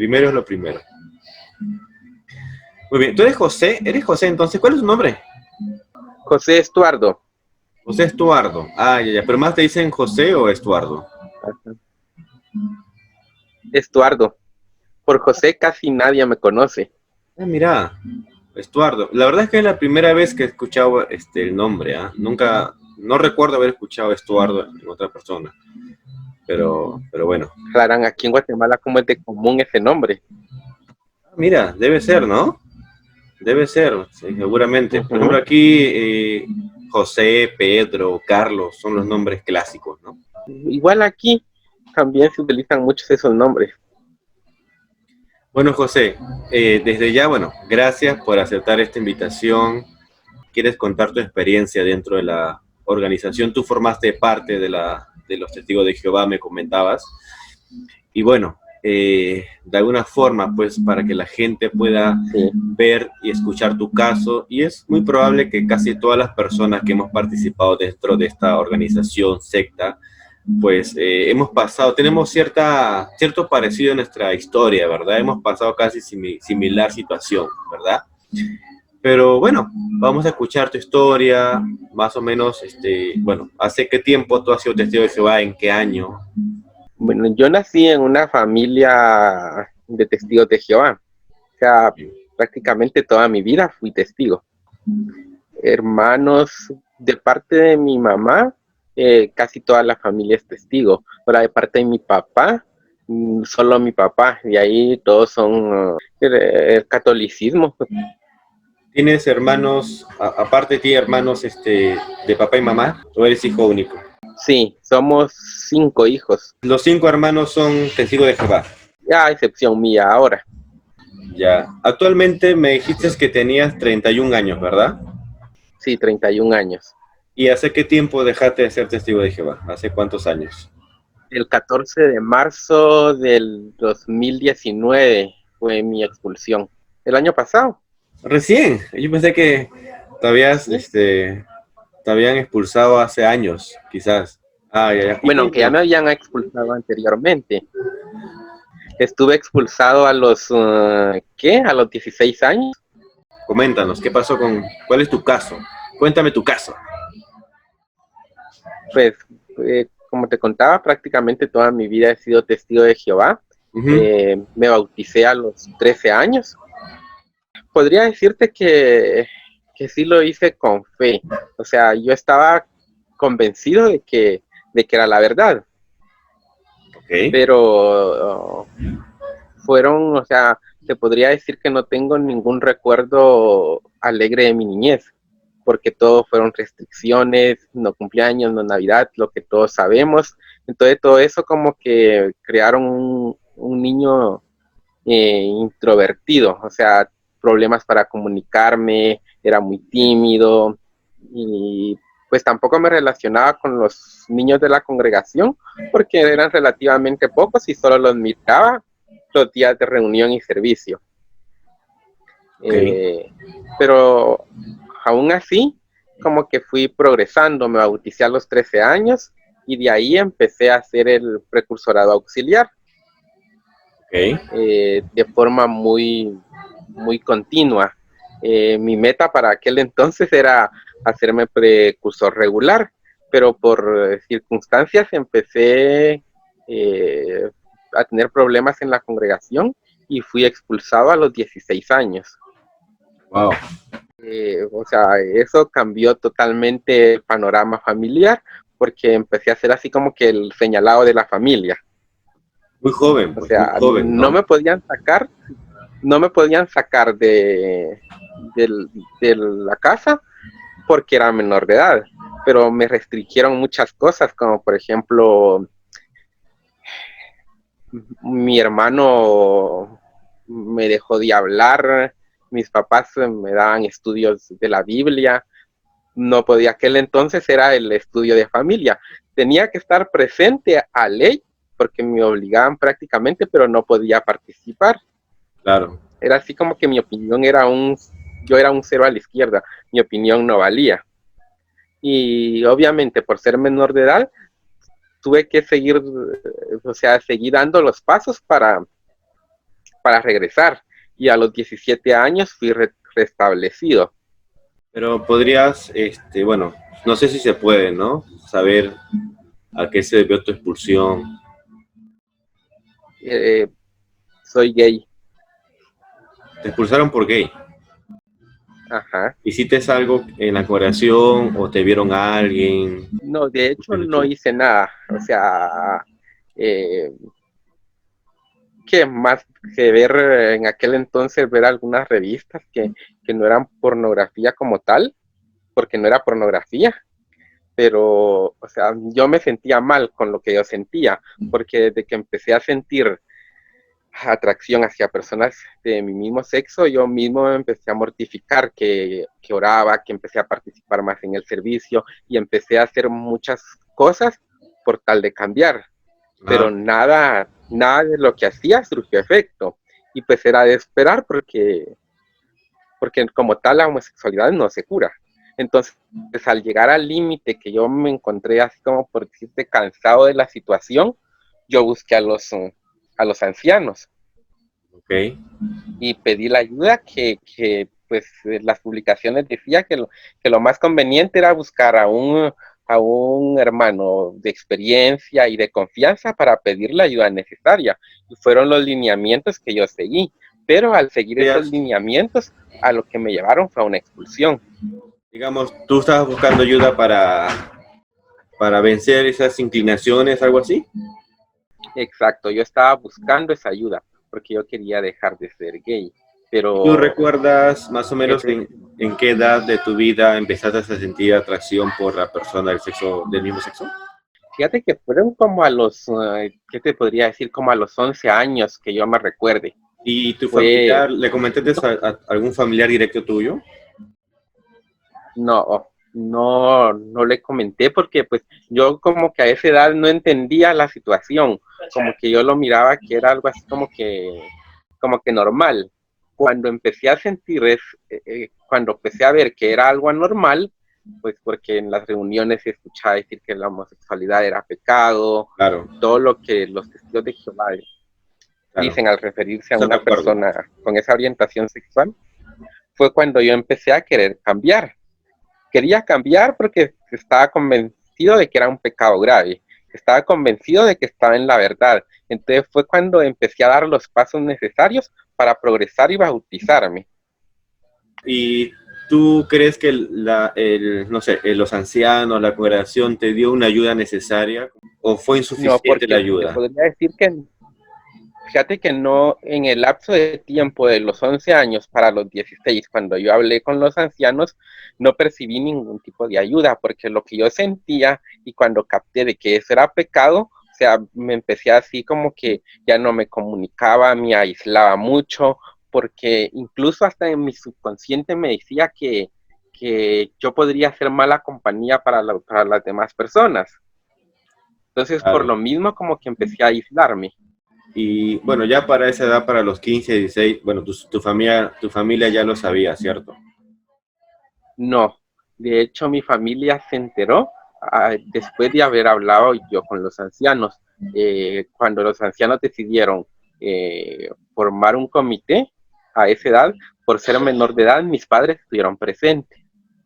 Primero es lo primero. Muy bien, ¿tú eres José? ¿Eres José entonces? ¿Cuál es tu nombre? José Estuardo. José Estuardo. Ah, ya, ya. ¿Pero más te dicen José o Estuardo? Estuardo. Por José casi nadie me conoce. Ah, mira, Estuardo. La verdad es que es la primera vez que he escuchado el nombre, ¿ah? Nunca, no recuerdo haber escuchado Estuardo en otra persona. Pero bueno. Aclaran aquí en Guatemala como es de común ese nombre. Ah, mira, debe ser, ¿no? Debe ser, sí, seguramente. Por ejemplo, Ujú. aquí José, Pedro, Carlos son los nombres clásicos, ¿no? Igual aquí también se utilizan muchos esos nombres. Bueno, José, desde ya, bueno, gracias por aceptar esta invitación. ¿Quieres contar tu experiencia dentro de la organización? Tú formaste parte de los Testigos de Jehová, me comentabas. Y bueno, de alguna forma, pues para que la gente pueda Sí. ver y escuchar tu caso, y es muy probable que casi todas las personas que hemos participado dentro de esta organización, secta, pues hemos pasado, tenemos cierto parecido en nuestra historia, ¿verdad? Hemos pasado casi similar situación, ¿verdad? Pero bueno, vamos a escuchar tu historia, más o menos, bueno, ¿hace qué tiempo tú has sido testigo de Jehová? ¿En qué año? Bueno, yo nací en una familia de testigos de Jehová. O sea, prácticamente toda mi vida fui testigo. Hermanos de parte de mi mamá, casi toda la familia es testigo. Ahora de parte de mi papá, solo mi papá, y ahí todos son el catolicismo. ¿Tienes hermanos, aparte de ti, hermanos de papá y mamá, o eres hijo único? Sí, somos 5 hijos, Los 5 hermanos son testigos de Jehová. a excepción mía ahora. Ya. Actualmente me dijiste que tenías 31 años, ¿verdad? Sí, 31 años. ¿Y hace qué tiempo dejaste de ser testigo de Jehová? ¿Hace cuántos años? El 14 de marzo del 2019 fue mi expulsión. El año pasado, Recién. Yo pensé que te habías, sí. te habían expulsado hace años, quizás. Ah, ya, ya. ¿Y Bueno, aunque ya me habían expulsado anteriormente. Estuve expulsado a los, ¿qué? A los 16 años. Coméntanos, ¿qué pasó cuál es tu caso? Cuéntame tu caso. Pues, como te contaba, prácticamente toda mi vida he sido testigo de Jehová. Ujú. Me bauticé a los 13 años. Podría decirte que sí lo hice con fe. O sea, yo estaba convencido de que era la verdad, Ok. pero fueron, o sea, te podría decir que no tengo ningún recuerdo alegre de mi niñez, porque todo fueron restricciones, no cumpleaños, no Navidad, lo que todos sabemos. Entonces todo eso como que crearon un niño introvertido, o sea, problemas para comunicarme, era muy tímido y pues tampoco me relacionaba con los niños de la congregación porque eran relativamente pocos y solo los miraba los días de reunión y servicio. Ok. Pero aún así, como que fui progresando, me bauticé a los 13 años y de ahí empecé a hacer el precursorado auxiliar Ok. de forma muy continua. Mi meta para aquel entonces era hacerme precursor regular, pero por circunstancias empecé a tener problemas en la congregación y fui expulsado a los 16 años. Wow. O sea, eso cambió totalmente el panorama familiar porque empecé a ser así como que el señalado de la familia. Muy joven, O pues, muy sea, joven, no ¿no? me podían sacar, no me podían sacar de la casa porque era menor de edad, pero me restringieron muchas cosas, como por ejemplo, mi hermano me dejó de hablar, mis papás me daban estudios de la Biblia, no podía, aquel entonces era el estudio de familia, tenía que estar presente a ley porque me obligaban prácticamente, pero no podía participar. Claro. Era así como que mi opinión yo era un cero a la izquierda, mi opinión no valía. Y obviamente por ser menor de edad, tuve que seguir, o sea, seguir dando los pasos para regresar. Y a los 17 años fui restablecido. Pero podrías, bueno, no sé si se puede, ¿no? Saber a qué se debió tu expulsión. Eh, Soy gay. Te expulsaron por gay. Ajá. ¿Hiciste algo en la congregación o te vieron a alguien? No, de hecho no hice nada. O sea, eh, que más que ver en aquel entonces, ver algunas revistas que no eran pornografía como tal, porque no era pornografía, pero, o sea, yo me sentía mal con lo que yo sentía, porque desde que empecé a sentir atracción hacia personas de mi mismo sexo, yo mismo me empecé a mortificar, que oraba, que empecé a participar más en el servicio y empecé a hacer muchas cosas por tal de cambiar, pero nada de lo que hacía surgió efecto. Y pues era de esperar porque como tal la homosexualidad no se cura. Entonces, pues, al llegar al límite que yo me encontré así como por decirte cansado de la situación, yo busqué a los ancianos. Ok. Y pedí la ayuda pues las publicaciones decía que lo más conveniente era buscar a un hermano de experiencia y de confianza para pedir la ayuda necesaria. Y fueron los lineamientos que yo seguí. Pero al seguir esos lineamientos, a lo que me llevaron fue a una expulsión. Digamos, tú estabas buscando ayuda para vencer esas inclinaciones, algo así. Exacto, yo estaba buscando esa ayuda porque yo quería dejar de ser gay. Pero ¿tú recuerdas más o menos en qué edad de tu vida empezaste a sentir atracción por la persona del mismo sexo? Fíjate que fueron como a los, ¿qué te podría decir? Como a los 11 años que yo me recuerde. ¿Y tu familiar, le comentaste a algún familiar directo tuyo? No le comenté porque pues yo como que a esa edad no entendía la situación, como que yo lo miraba que era algo así como que normal. Cuando empecé a sentir, cuando empecé a ver que era algo anormal, pues porque en las reuniones se escuchaba decir que la homosexualidad era pecado, claro, todo lo que los testigos de Jehová dicen al referirse a una persona con esa orientación sexual, fue cuando yo empecé a querer cambiar. Quería cambiar porque estaba convencido de que era un pecado grave, estaba convencido de que estaba en la verdad. Entonces fue cuando empecé a dar los pasos necesarios para progresar y bautizarme. ¿Y tú crees que no sé, los ancianos, la congregación te dio una ayuda necesaria o fue insuficiente la ayuda? Te podría decir que, fíjate que no, en el lapso de tiempo de los 11 años para los 16, cuando yo hablé con los ancianos, no percibí ningún tipo de ayuda, porque lo que yo sentía y cuando capté de que eso era pecado, o sea, me empecé así como que ya no me comunicaba, me aislaba mucho, porque incluso hasta en mi subconsciente me decía que yo podría ser mala compañía para las demás personas. Entonces, por lo mismo, como que empecé a aislarme. Y bueno, ya para esa edad, para los 15, 16, bueno, tu familia ya lo sabía, ¿cierto? No, de hecho mi familia se enteró después de haber hablado yo con los ancianos. Cuando los ancianos decidieron formar un comité a esa edad, por ser menor de edad, mis padres estuvieron presentes.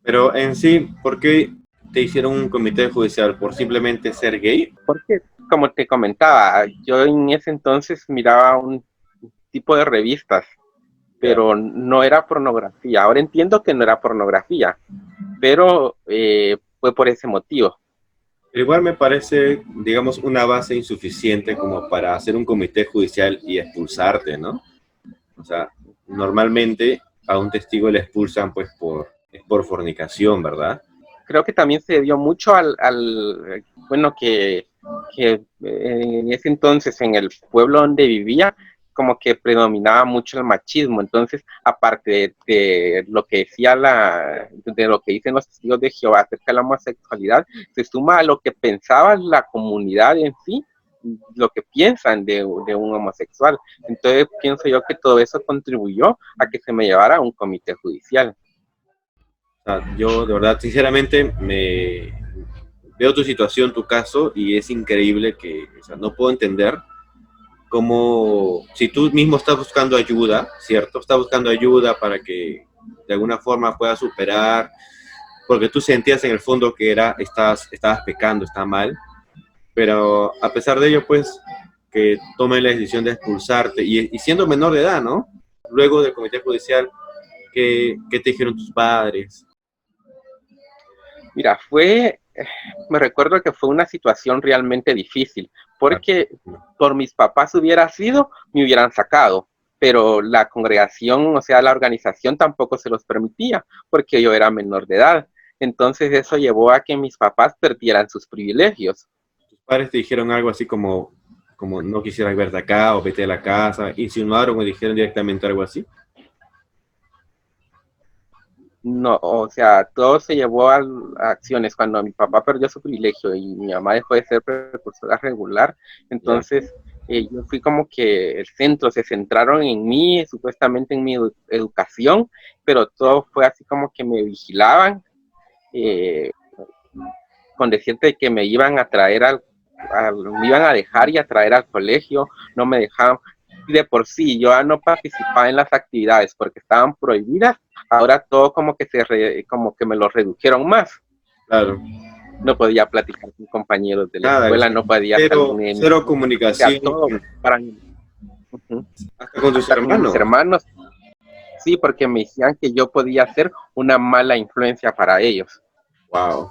Pero en sí, ¿por qué te hicieron un comité judicial? ¿Por simplemente ser gay? Porque, como te comentaba, yo en ese entonces miraba un tipo de revistas, pero no era pornografía. Ahora entiendo que no era pornografía, pero fue por ese motivo. Igual me parece, digamos, una base insuficiente como para hacer un comité judicial y expulsarte, ¿no? O sea, normalmente a un testigo le expulsan pues por fornicación, ¿verdad? Creo que también se dio mucho bueno, que en ese entonces en el pueblo donde vivía, como que predominaba mucho el machismo. Entonces, aparte de lo que decía de lo que dicen los testigos de Jehová acerca de la homosexualidad, se suma a lo que pensaba la comunidad en sí, lo que piensan de un homosexual. Entonces, pienso yo que todo eso contribuyó a que se me llevara a un comité judicial. O sea, yo de verdad, sinceramente, veo tu situación, tu caso, y es increíble que, o sea, no puedo entender como si tú mismo estás buscando ayuda, ¿cierto? Estás buscando ayuda para que de alguna forma puedas superar, porque tú sentías en el fondo que estabas pecando, está mal, pero a pesar de ello, pues, que tomen la decisión de expulsarte, y siendo menor de edad, ¿no? Luego del comité judicial, ¿qué te dijeron tus padres? Mira, me recuerdo que fue una situación realmente difícil, porque por mis papás hubiera sido, me hubieran sacado, pero la congregación, o sea, la organización tampoco se los permitía, porque yo era menor de edad. Entonces eso llevó a que mis papás perdieran sus privilegios. ¿Tus padres te dijeron algo así como no quisieras verte acá o vete de la casa? ¿Insinuaron o dijeron directamente algo así? No, o sea, todo se llevó a acciones. Cuando mi papá perdió su privilegio y mi mamá dejó de ser precursora regular, entonces yo fui como que el centro, se centraron en mí, supuestamente en mi educación, pero todo fue así como que me vigilaban, eh, con decirte que me iban a traer me iban a dejar y a traer al colegio, no me dejaban. De por sí, yo no participaba en las actividades porque estaban prohibidas, ahora todo como que como que me lo redujeron más. Claro. No podía platicar con compañeros de la Nada, escuela, no podía cero, salir, cero o sea, comunicación todo para mí. hasta con tus Hasta con mis hermanos. hermanos, sí, porque me decían que yo podía ser una mala influencia para ellos. Wow.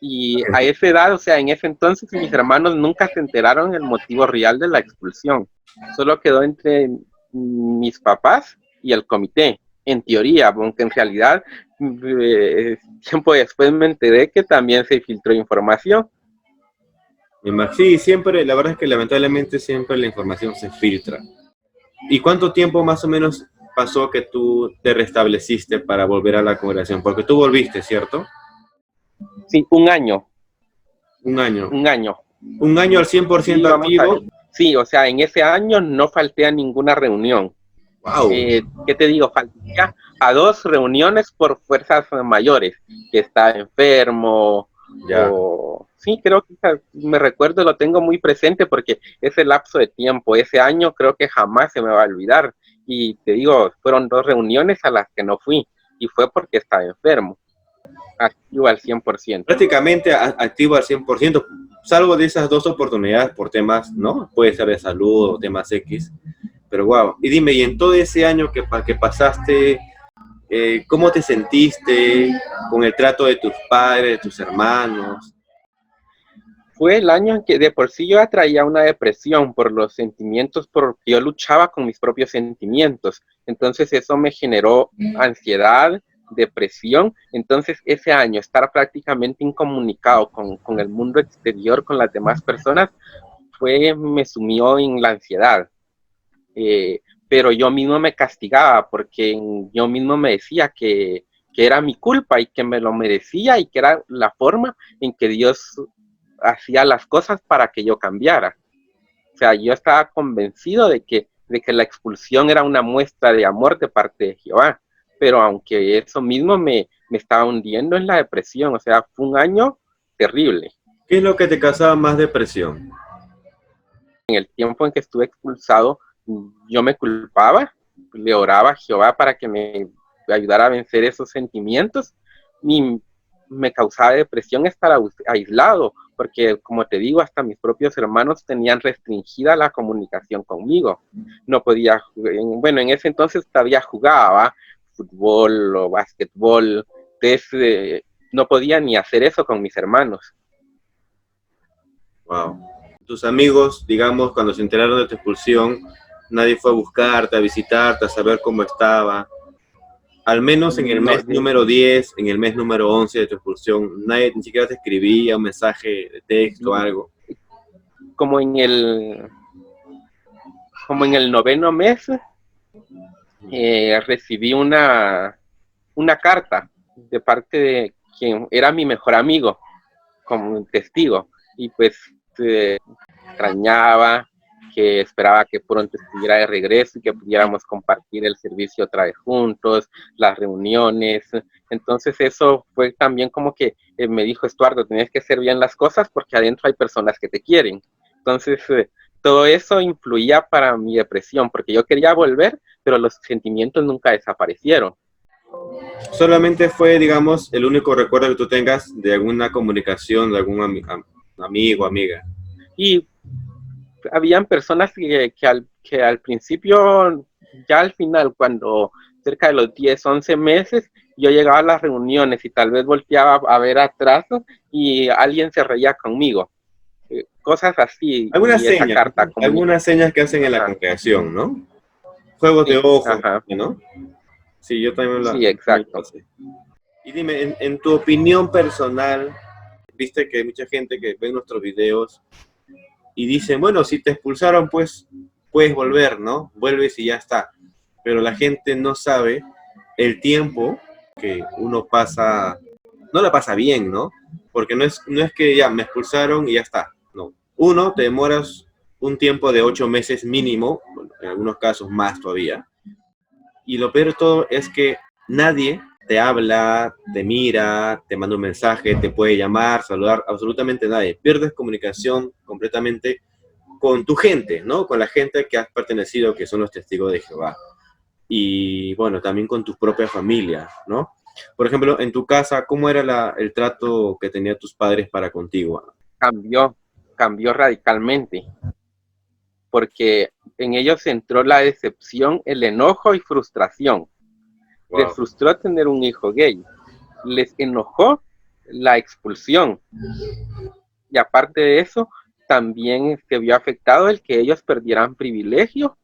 Y a esa edad, o sea, en ese entonces mis hermanos nunca se enteraron el motivo real de la expulsión. Solo quedó entre mis papás y el comité, en teoría, aunque en realidad tiempo después me enteré que también se filtró información. Sí, siempre, la verdad es que lamentablemente siempre la información se filtra. ¿Y cuánto tiempo más o menos pasó que tú te restableciste para volver a la congregación? Porque tú volviste, ¿cierto? Sí, un año. Un año. Un año. Un año al 100% Sí, vamos a ver. activo. Sí, o sea, en ese año no falté a ninguna reunión. Wow. ¿Qué te digo? Falté a 2 reuniones por fuerzas mayores, que está enfermo, Ya. sí, creo que me recuerdo, lo tengo muy presente porque ese lapso de tiempo, ese año creo que jamás se me va a olvidar. Y te digo, fueron 2 reuniones a las que no fui y fue porque estaba enfermo, activo al 100%. Prácticamente activo al 100%, salvo de esas 2 oportunidades por temas, ¿no? Puede ser de salud o temas X. Pero wow. Y dime, y en todo ese año que pasaste, ¿cómo te sentiste con el trato de tus padres, de tus hermanos? Fue el año en que de por sí yo atraía una depresión por los sentimientos, porque yo luchaba con mis propios sentimientos. Entonces eso me generó ansiedad, depresión. Entonces ese año estar prácticamente incomunicado con el mundo exterior, con las demás personas, me sumió en la ansiedad. Pero yo mismo me castigaba porque yo mismo me decía que era mi culpa y que me lo merecía y que era la forma en que Dios hacía las cosas para que yo cambiara. O sea, yo estaba convencido de que la expulsión era una muestra de amor de parte de Jehová, pero aunque eso mismo me estaba hundiendo en la depresión, o sea, fue un año terrible. ¿Qué es lo que te causaba más depresión? En el tiempo en que estuve expulsado, yo me culpaba, le oraba a Jehová para que me ayudara a vencer esos sentimientos, y me causaba depresión estar aislado, porque como te digo, hasta mis propios hermanos tenían restringida la comunicación conmigo. No podía, bueno, en ese entonces todavía jugaba fútbol o básquetbol, entonces no podía ni hacer eso con mis hermanos. Wow. Tus amigos, digamos, cuando se enteraron de tu expulsión, nadie fue a buscarte, a visitarte, a saber cómo estaba. Al menos en el No, mes número 10, en el mes número 11 de tu expulsión, nadie ni siquiera te escribía un mensaje de texto o algo. como en el como en el 9º mes, recibí una carta de parte de quien era mi mejor amigo, como un testigo, y pues extrañaba, que esperaba que pronto estuviera de regreso y que pudiéramos compartir el servicio otra vez juntos, las reuniones. Entonces eso fue también como que me dijo: Estuardo, tienes que hacer bien las cosas porque adentro hay personas que te quieren. Entonces, todo eso influía para mi depresión, porque yo quería volver, pero los sentimientos nunca desaparecieron. Solamente fue, digamos, el único recuerdo que tú tengas de alguna comunicación, de algún amigo, amiga. Y habían personas que al principio, ya al final, cuando cerca de los 10, 11 meses, yo llegaba a las reuniones y tal vez volteaba a ver atrás y alguien se reía conmigo. Cosas así, y esa carta Algunas señas que hacen en la congregación, ¿no? Juegos de sí, ojos, ajá, ¿no? Sí, yo también sí, lo exacto. pasé. Y dime, en tu opinión personal, viste que hay mucha gente que ve nuestros videos y dicen, bueno, si te expulsaron, pues puedes volver, ¿no? Vuelves y ya está. Pero la gente no sabe el tiempo que uno pasa, no la pasa bien, ¿no? Porque no es que ya me expulsaron y ya está, no. Uno, te demoras un tiempo de 8 meses mínimo, bueno, en algunos casos más todavía. Y lo peor de todo es que nadie te habla, te mira, te manda un mensaje, te puede llamar, saludar, absolutamente nadie. Pierdes comunicación completamente con tu gente, ¿no? Con la gente que has pertenecido, que son los testigos de Jehová. Y bueno, también con tu propia familia, ¿no? Por ejemplo, en tu casa, ¿cómo era el trato que tenían tus padres para contigo? Cambió radicalmente, porque en ellos entró la decepción, el enojo y frustración. Les Wow. frustró tener un hijo gay, les enojó la expulsión, y aparte de eso, también se vio afectado el que ellos perdieran privilegio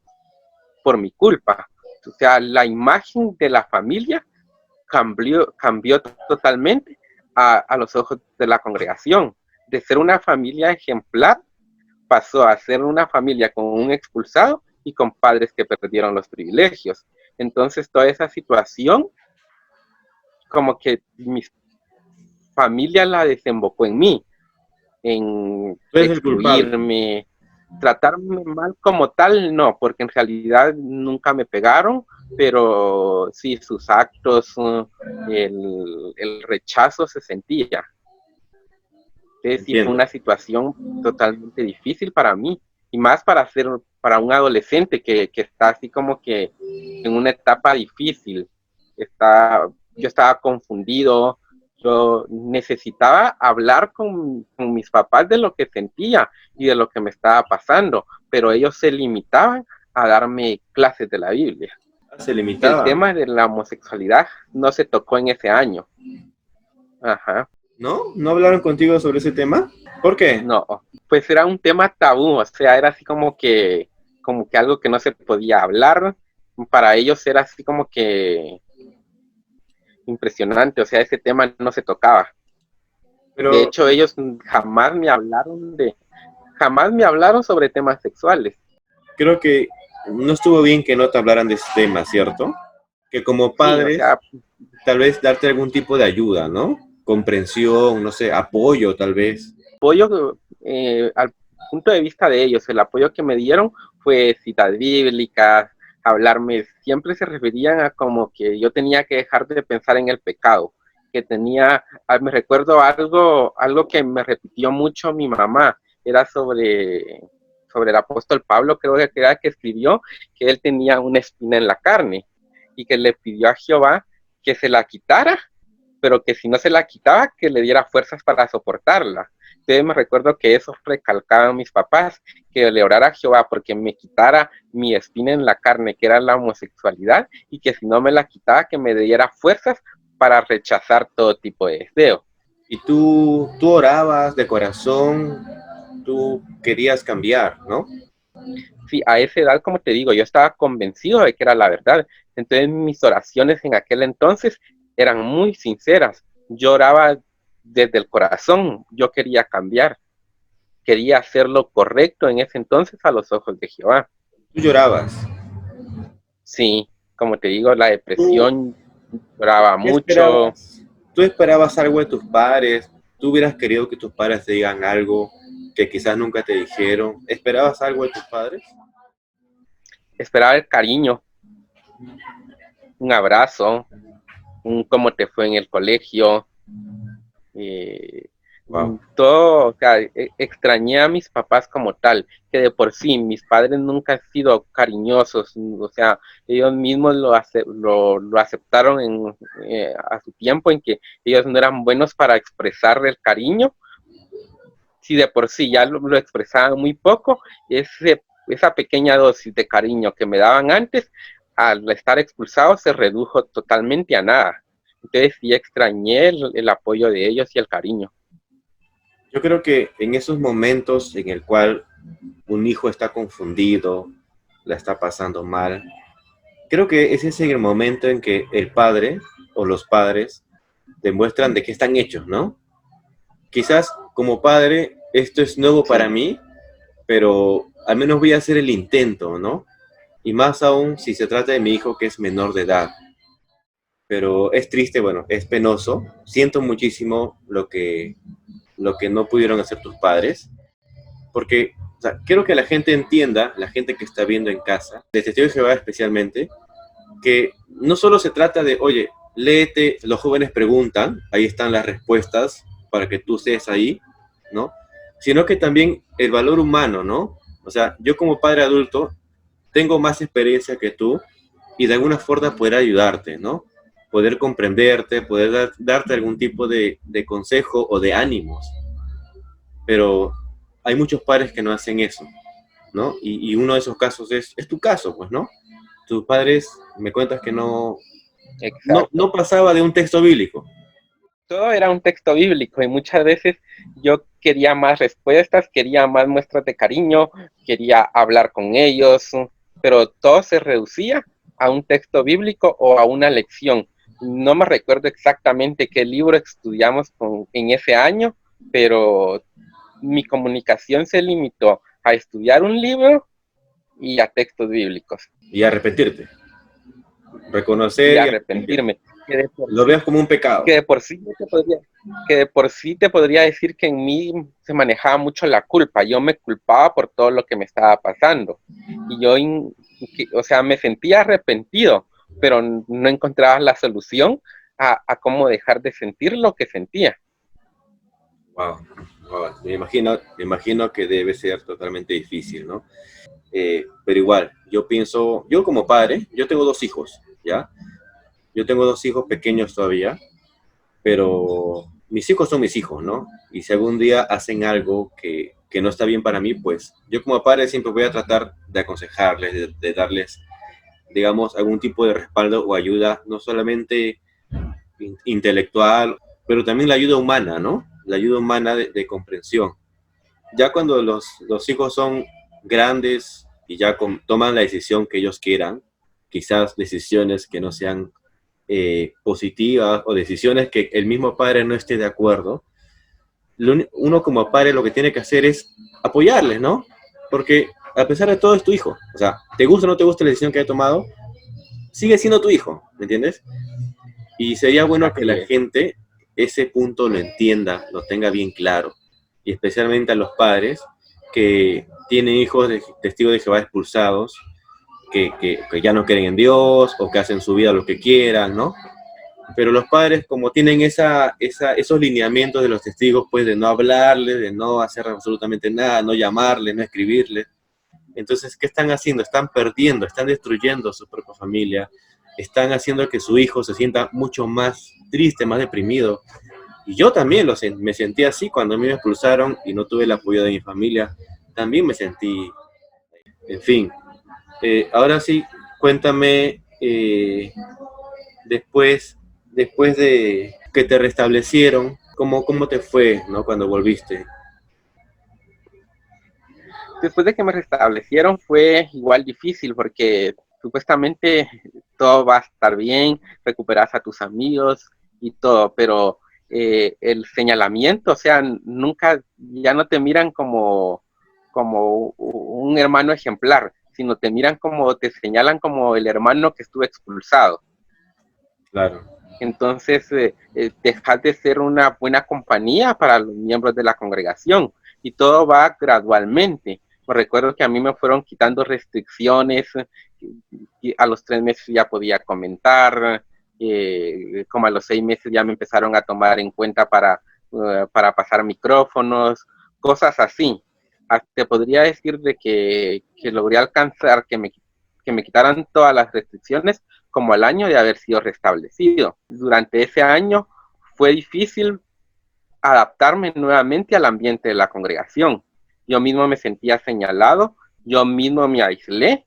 por mi culpa. O sea, la imagen de la familia cambió totalmente a los ojos de la congregación. De ser una familia ejemplar, pasó a ser una familia con un expulsado y con padres que perdieron los privilegios. Entonces, toda esa situación, como que mi familia la desembocó en mí, en Tú eres el culpable. excluirme, tratarme mal como tal, no, porque en realidad nunca me pegaron, pero sí sus actos, el rechazo se sentía. Entonces sí fue Entiendo. una situación totalmente difícil para mí, y más para un adolescente que está así como que en una etapa difícil. Yo estaba confundido, yo necesitaba hablar con mis papás de lo que sentía y de lo que me estaba pasando, pero ellos se limitaban a darme clases de la Biblia. Se El limitaban, tema de la homosexualidad no se tocó en ese año. Ajá. ¿no? ¿No hablaron contigo sobre ese tema? ¿Por qué? No, pues era un tema tabú, o sea, era así como que algo que no se podía hablar. Para ellos era así como que impresionante, o sea, ese tema no se tocaba. De Pero hecho, ellos jamás me hablaron sobre temas sexuales. creo que no estuvo bien que no te hablaran de ese tema, ¿cierto? Que como Sí, o padres, sea, tal vez darte algún tipo de ayuda, ¿no? Comprensión, no sé, apoyo, tal vez. apoyo al punto de vista de ellos, el apoyo que me dieron fue citas bíblicas, hablarme, siempre se referían a como que yo tenía que dejar de pensar en el pecado, que me recuerdo algo que me repitió mucho mi mamá, era sobre el apóstol Pablo, creo que era que escribió que él tenía una espina en la carne y que le pidió a Jehová que se la quitara, pero que si no se la quitaba, que le diera fuerzas para soportarla. Entonces me recuerdo que eso recalcaban mis papás, que le orara a Jehová porque me quitara mi espina en la carne, que era la homosexualidad, y que si no me la quitaba, que me diera fuerzas para rechazar todo tipo de deseo. Y tú orabas de corazón, tú querías cambiar, ¿no? Sí, a esa edad, como te digo, yo estaba convencido de que era la verdad. Entonces mis oraciones en aquel entonces eran muy sinceras. Yo oraba desde el corazón, yo quería cambiar, quería hacer lo correcto en ese entonces a los ojos de Jehová. Tú llorabas. Sí, como te digo, la ¿Tú depresión, lloraba qué mucho. esperabas? ¿Tú esperabas algo de tus padres? ¿Tú hubieras querido que tus padres te digan algo que quizás nunca te dijeron? ¿Esperabas algo de tus padres? Esperaba el cariño, un abrazo, un cómo te fue en el colegio, eh, Wow. Todo, o sea, extrañé a mis papás como tal, que de por sí mis padres nunca han sido cariñosos, o sea, ellos mismos lo aceptaron a su tiempo en que ellos no eran buenos para expresar el cariño. Si de por sí ya lo expresaban muy poco, esa pequeña dosis de cariño que me daban antes, al estar expulsados se redujo totalmente a nada. Entonces sí extrañé el apoyo de ellos y el cariño. Yo creo que en esos momentos en el cual un hijo está confundido, la está pasando mal, creo que ese es el momento en que el padre o los padres demuestran de qué están hechos, ¿no? Quizás como padre esto es nuevo para Sí, mí, pero al menos voy a hacer el intento, ¿no? Y más aún si se trata de mi hijo que es menor de edad. Pero es triste, bueno, es penoso. Siento muchísimo lo que no pudieron hacer tus padres, porque o sea, quiero que la gente entienda, la gente que está viendo en casa, de Testigo de Jehová especialmente, que no solo se trata de, oye, léete, los jóvenes preguntan, ahí están las respuestas para que tú estés ahí, ¿no? Sino que también el valor humano, ¿no? O sea, yo como padre adulto tengo más experiencia que tú y de alguna forma poder ayudarte, ¿no? Poder comprenderte, poder darte algún tipo de consejo o de ánimos. Pero hay muchos padres que no hacen eso, ¿no? Y uno de esos casos es tu caso, pues, ¿no? Tus padres me cuentas que no exacto. pasaba de un texto bíblico. Todo era un texto bíblico y muchas veces yo quería más respuestas, quería más muestras de cariño, quería hablar con ellos, pero todo se reducía a un texto bíblico o a una lección. No me recuerdo exactamente qué libro estudiamos en ese año, pero mi comunicación se limitó a estudiar un libro y a textos bíblicos Y arrepentirte, y reconocer a y arrepentirte. arrepentirme. Que de por Lo veas como un pecado. que de por sí te podría, que de por sí te podría decir que en mí se manejaba mucho la culpa. Yo me culpaba por todo lo que me estaba pasando. Y o sea, me sentía arrepentido, pero no encontraba la solución a cómo dejar de sentir lo que sentía. Wow, wow. Me imagino que debe ser totalmente difícil, ¿no? Pero igual, yo pienso, yo como padre, yo tengo dos hijos, ¿ya? Yo tengo dos hijos pequeños todavía, pero mis hijos son mis hijos, ¿no? Y si algún día hacen algo que no está bien para mí, pues yo como padre siempre voy a tratar de aconsejarles, de darles, digamos, algún tipo de respaldo o ayuda, no solamente intelectual, pero también la ayuda humana, ¿no? La ayuda humana de comprensión. Ya cuando los hijos son grandes y ya toman la decisión que ellos quieran, quizás decisiones que no sean positivas o decisiones que el mismo padre no esté de acuerdo, uno como padre lo que tiene que hacer es apoyarles, ¿no? Porque a pesar de todo es tu hijo. O sea, te gusta o no te gusta la decisión que haya tomado, sigue siendo tu hijo, ¿me entiendes? Y sería bueno que Así la es. gente ese punto lo entienda, lo tenga bien claro. Y especialmente a los padres que tienen hijos de testigos de Jehová expulsados, que ya no creen en Dios o que hacen su vida lo que quieran, ¿no? Pero los padres, como tienen esos lineamientos de los testigos, pues de no hablarle, de no hacer absolutamente nada, no llamarle, no escribirle. Entonces, ¿qué están haciendo? Están perdiendo, están destruyendo a su propia familia, están haciendo que su hijo se sienta mucho más triste, más deprimido. Y yo también me sentí así cuando a mí me expulsaron y no tuve el apoyo de mi familia. También me sentí, en fin. Ahora sí, cuéntame, después de que te restablecieron, cómo te fue, ¿no? Cuando volviste. Después de que me restablecieron fue igual difícil porque supuestamente todo va a estar bien, recuperas a tus amigos y todo, pero el señalamiento, o sea, nunca, ya no te miran como un hermano ejemplar, sino te miran como, te señalan como el hermano que estuvo expulsado. Claro, Entonces, dejas de ser una buena compañía para los miembros de la congregación y todo va gradualmente. Me recuerdo que a mí me fueron quitando restricciones, y a los 3 meses ya podía comentar, como a los 6 meses ya me empezaron a tomar en cuenta para pasar micrófonos, cosas así. Te podría decir de que logré alcanzar que me quitaran todas las restricciones como al año de haber sido restablecido. Durante ese año fue difícil adaptarme nuevamente al ambiente de la congregación. Yo mismo me sentía señalado, yo mismo me aislé,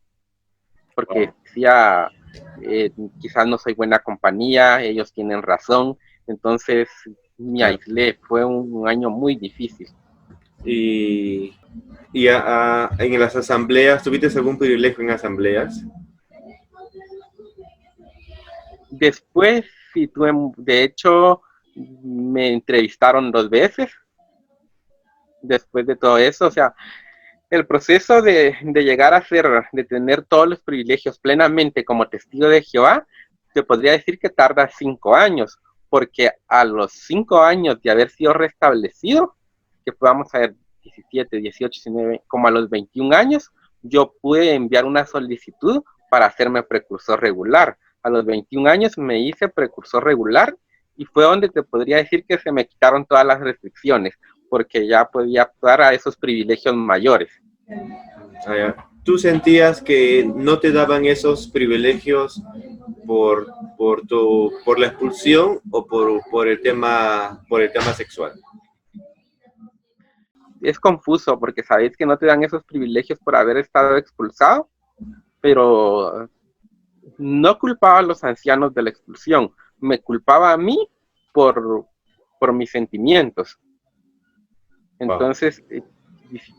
porque decía, quizás no soy buena compañía, ellos tienen razón, entonces me aislé, fue un año muy difícil. Y en las asambleas, ¿tuviste algún privilegio en asambleas? Después, sí, de hecho, me entrevistaron 2 veces después de todo eso, o sea, el proceso de llegar a de tener todos los privilegios plenamente como testigo de Jehová, te podría decir que tarda 5 años, porque a los 5 años de haber sido restablecido, que podamos ver 17, 18, 19, como a los 21 años, yo pude enviar una solicitud para hacerme precursor regular. A los 21 años me hice precursor regular y fue donde te podría decir que se me quitaron todas las restricciones, porque ya podía optar a esos privilegios mayores. ¿Tú sentías que no te daban esos privilegios por la expulsión o por el tema sexual? Es confuso porque sabéis que no te dan esos privilegios por haber estado expulsado, pero no culpaba a los ancianos de la expulsión, me culpaba a mí por mis sentimientos. Entonces,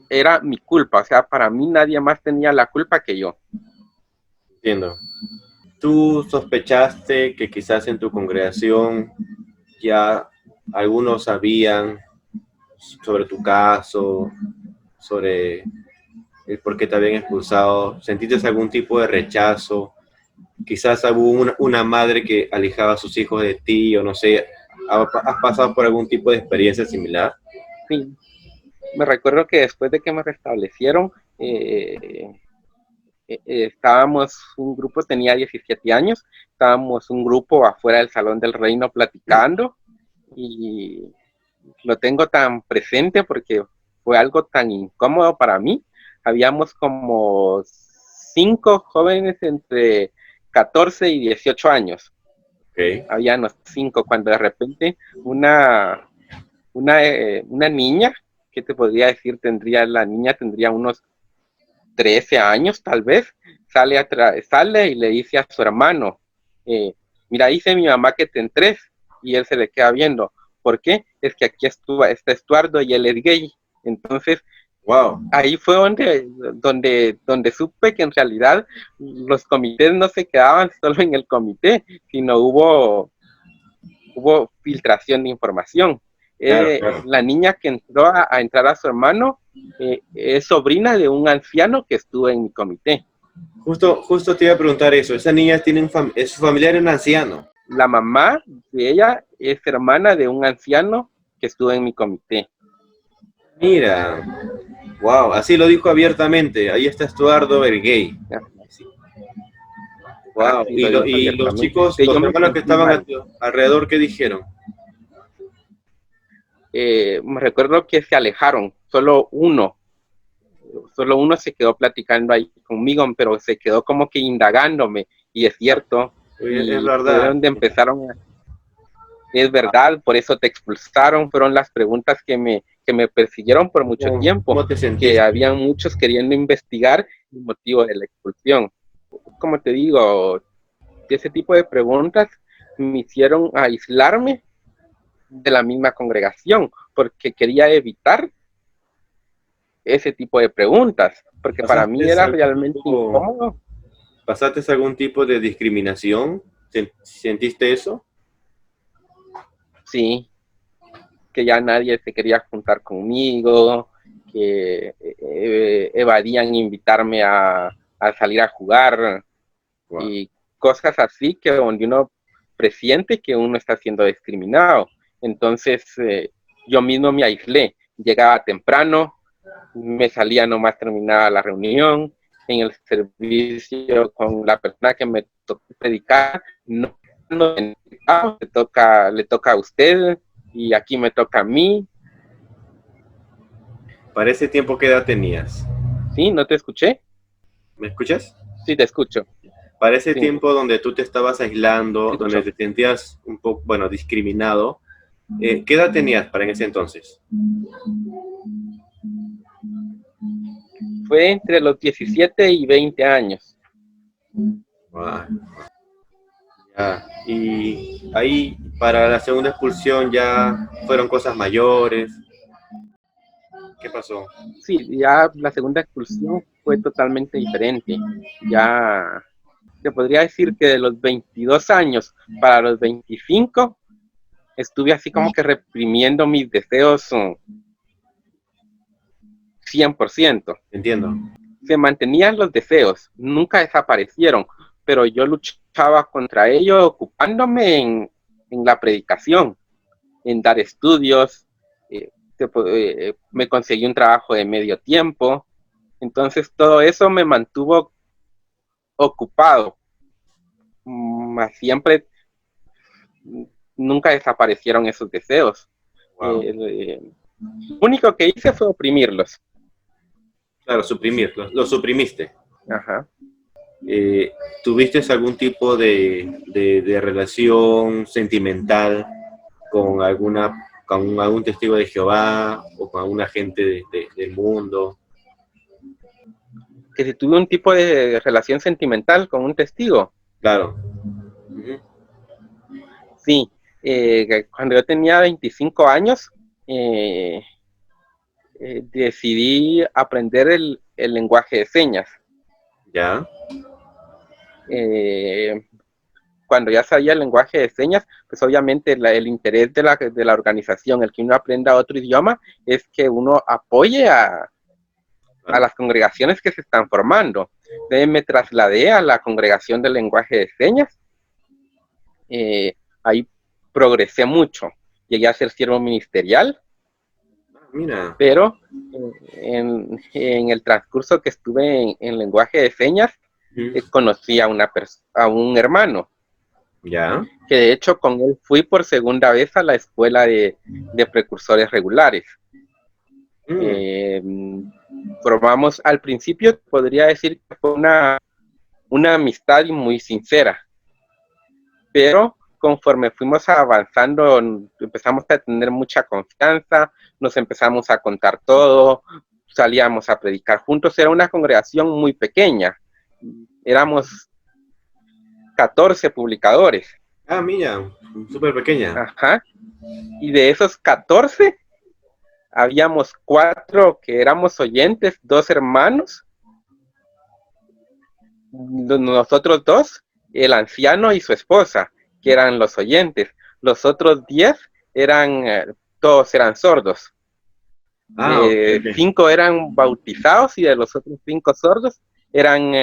era mi culpa, o sea, para mí nadie más tenía la culpa que yo. Entiendo. ¿Tú sospechaste que quizás en tu congregación ya algunos sabían sobre tu caso, sobre el por qué te habían expulsado? ¿Sentiste algún tipo de rechazo? Quizás hubo una madre que alejaba a sus hijos de ti, o no sé, ¿has pasado por algún tipo de experiencia similar? Sí, me recuerdo que después de que me restablecieron, estábamos un grupo, tenía 17 años, estábamos un grupo afuera del Salón del Reino platicando y lo tengo tan presente porque fue algo tan incómodo para mí. Habíamos como 5 jóvenes entre 14 y 18 años. Okay. Habíamos 5 cuando de repente una niña, ¿qué te podría decir? La niña tendría unos 13 años tal vez, sale y le dice a su hermano, mira, dice mi mamá que te entres, y él se le queda viendo. ¿Por qué? Es que aquí está Estuardo y él es gay. Entonces, wow. Ahí fue donde supe que en realidad los comités no se quedaban solo en el comité, sino hubo filtración de información. Claro. La niña que entró a entrar a su hermano es sobrina de un anciano que estuvo en mi comité. Justo te iba a preguntar eso. Esa niña tiene su familiar es un anciano. La mamá de ella es hermana de un anciano que estuvo en mi comité. Mira, wow, así lo dijo abiertamente. Ahí está Estuardo, el gay. Sí. Wow, y los chicos, los hermanos que estaban a tu alrededor, ¿qué dijeron? Me recuerdo que se alejaron, solo uno se quedó platicando ahí conmigo, pero se quedó como que indagándome, y es cierto, Es y verdad. fue donde empezaron es verdad, por eso te expulsaron, fueron las preguntas que me persiguieron por mucho tiempo, ¿Cómo te sentiste? que habían muchos queriendo investigar el motivo de la expulsión. Como te digo, ese tipo de preguntas me hicieron aislarme de la misma congregación, porque quería evitar ese tipo de preguntas, porque para mí era realmente incómodo. ¿Pasaste algún tipo de discriminación? ¿Sentiste eso? Sí, que ya nadie se quería juntar conmigo, que evadían invitarme a salir a jugar, wow, y cosas así que donde uno presiente que uno está siendo discriminado. Entonces yo mismo me aislé, llegaba temprano, me salía nomás terminada la reunión, en el servicio con la persona que me tocó predicar, no le toca a usted, y aquí me toca a mí. ¿Para ese tiempo qué edad tenías? ¿Sí? ¿No te escuché? ¿Me escuchas? Sí, te escucho. Para ese Sí, tiempo donde tú te estabas te aislando, donde escucho. te sentías un poco, bueno, discriminado, ¿qué edad tenías para en ese entonces? Fue entre los 17 y 20 años. Ah, ya. Y ahí, para la segunda expulsión ya fueron cosas mayores. ¿Qué pasó? Sí, ya la segunda expulsión fue totalmente diferente. Ya te podría decir que de los 22 años para los 25 estuve así como que reprimiendo mis deseos 100%. Entiendo. Se mantenían los deseos, nunca desaparecieron, pero yo luchaba contra ello ocupándome en la predicación, en dar estudios, me conseguí un trabajo de medio tiempo, entonces todo eso me mantuvo ocupado, siempre nunca desaparecieron esos deseos. Wow. Lo único que hice fue oprimirlos. Claro, suprimirlo. Lo suprimiste. Ajá. ¿Tuviste algún tipo de relación sentimental con con algún testigo de Jehová o con alguna gente del mundo? Que si tuve un tipo de relación sentimental con un testigo. Claro. Ujú. Sí, cuando yo tenía 25 años, eh, decidí aprender el lenguaje de señas. Ya. Eh, Cuando ya sabía el lenguaje de señas, pues obviamente el interés de la organización, el que uno aprenda otro idioma, es que uno apoye a las congregaciones que se están formando. Entonces me trasladé a la congregación del lenguaje de señas. Ahí progresé mucho. Llegué a ser siervo ministerial, Mira. pero en el transcurso que estuve en lenguaje de señas, conocí a un hermano, Ya. que de hecho con él fui por segunda vez a la escuela de precursores regulares. Formamos al principio, podría decir que fue una amistad muy sincera, pero conforme fuimos avanzando, empezamos a tener mucha confianza, nos empezamos a contar todo, salíamos a predicar juntos. Era una congregación muy pequeña, éramos 14 publicadores. Ah, mira, súper pequeña. Ajá. Y de esos 14, habíamos 4 que éramos oyentes, 2 hermanos, nosotros 2, el anciano y su esposa, que eran los oyentes. Los otros 10 eran, todos eran sordos. Ah, ok, ok. 5 eran bautizados y de los otros 5 sordos eran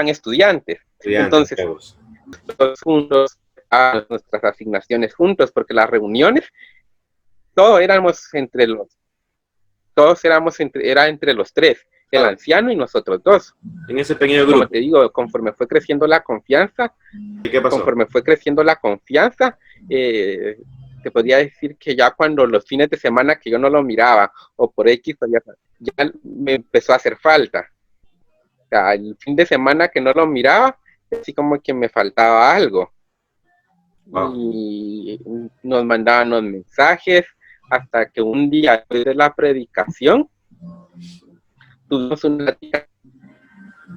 estudiantes. Estudiantes, Entonces, nuevos. todos juntos, a nuestras asignaciones juntos, porque las reuniones, todos éramos era entre los 3, el Ah, anciano y nosotros 2. en ese pequeño Como grupo. te digo, conforme fue creciendo la confianza, ¿Y qué pasó? te podría decir que ya cuando los fines de semana que yo no lo miraba, o por X, ya me empezó a hacer falta. O sea, el fin de semana que no lo miraba, así como que me faltaba algo. Wow. Y nos mandaban los mensajes, hasta que un día después de la predicación, tuvimos una plática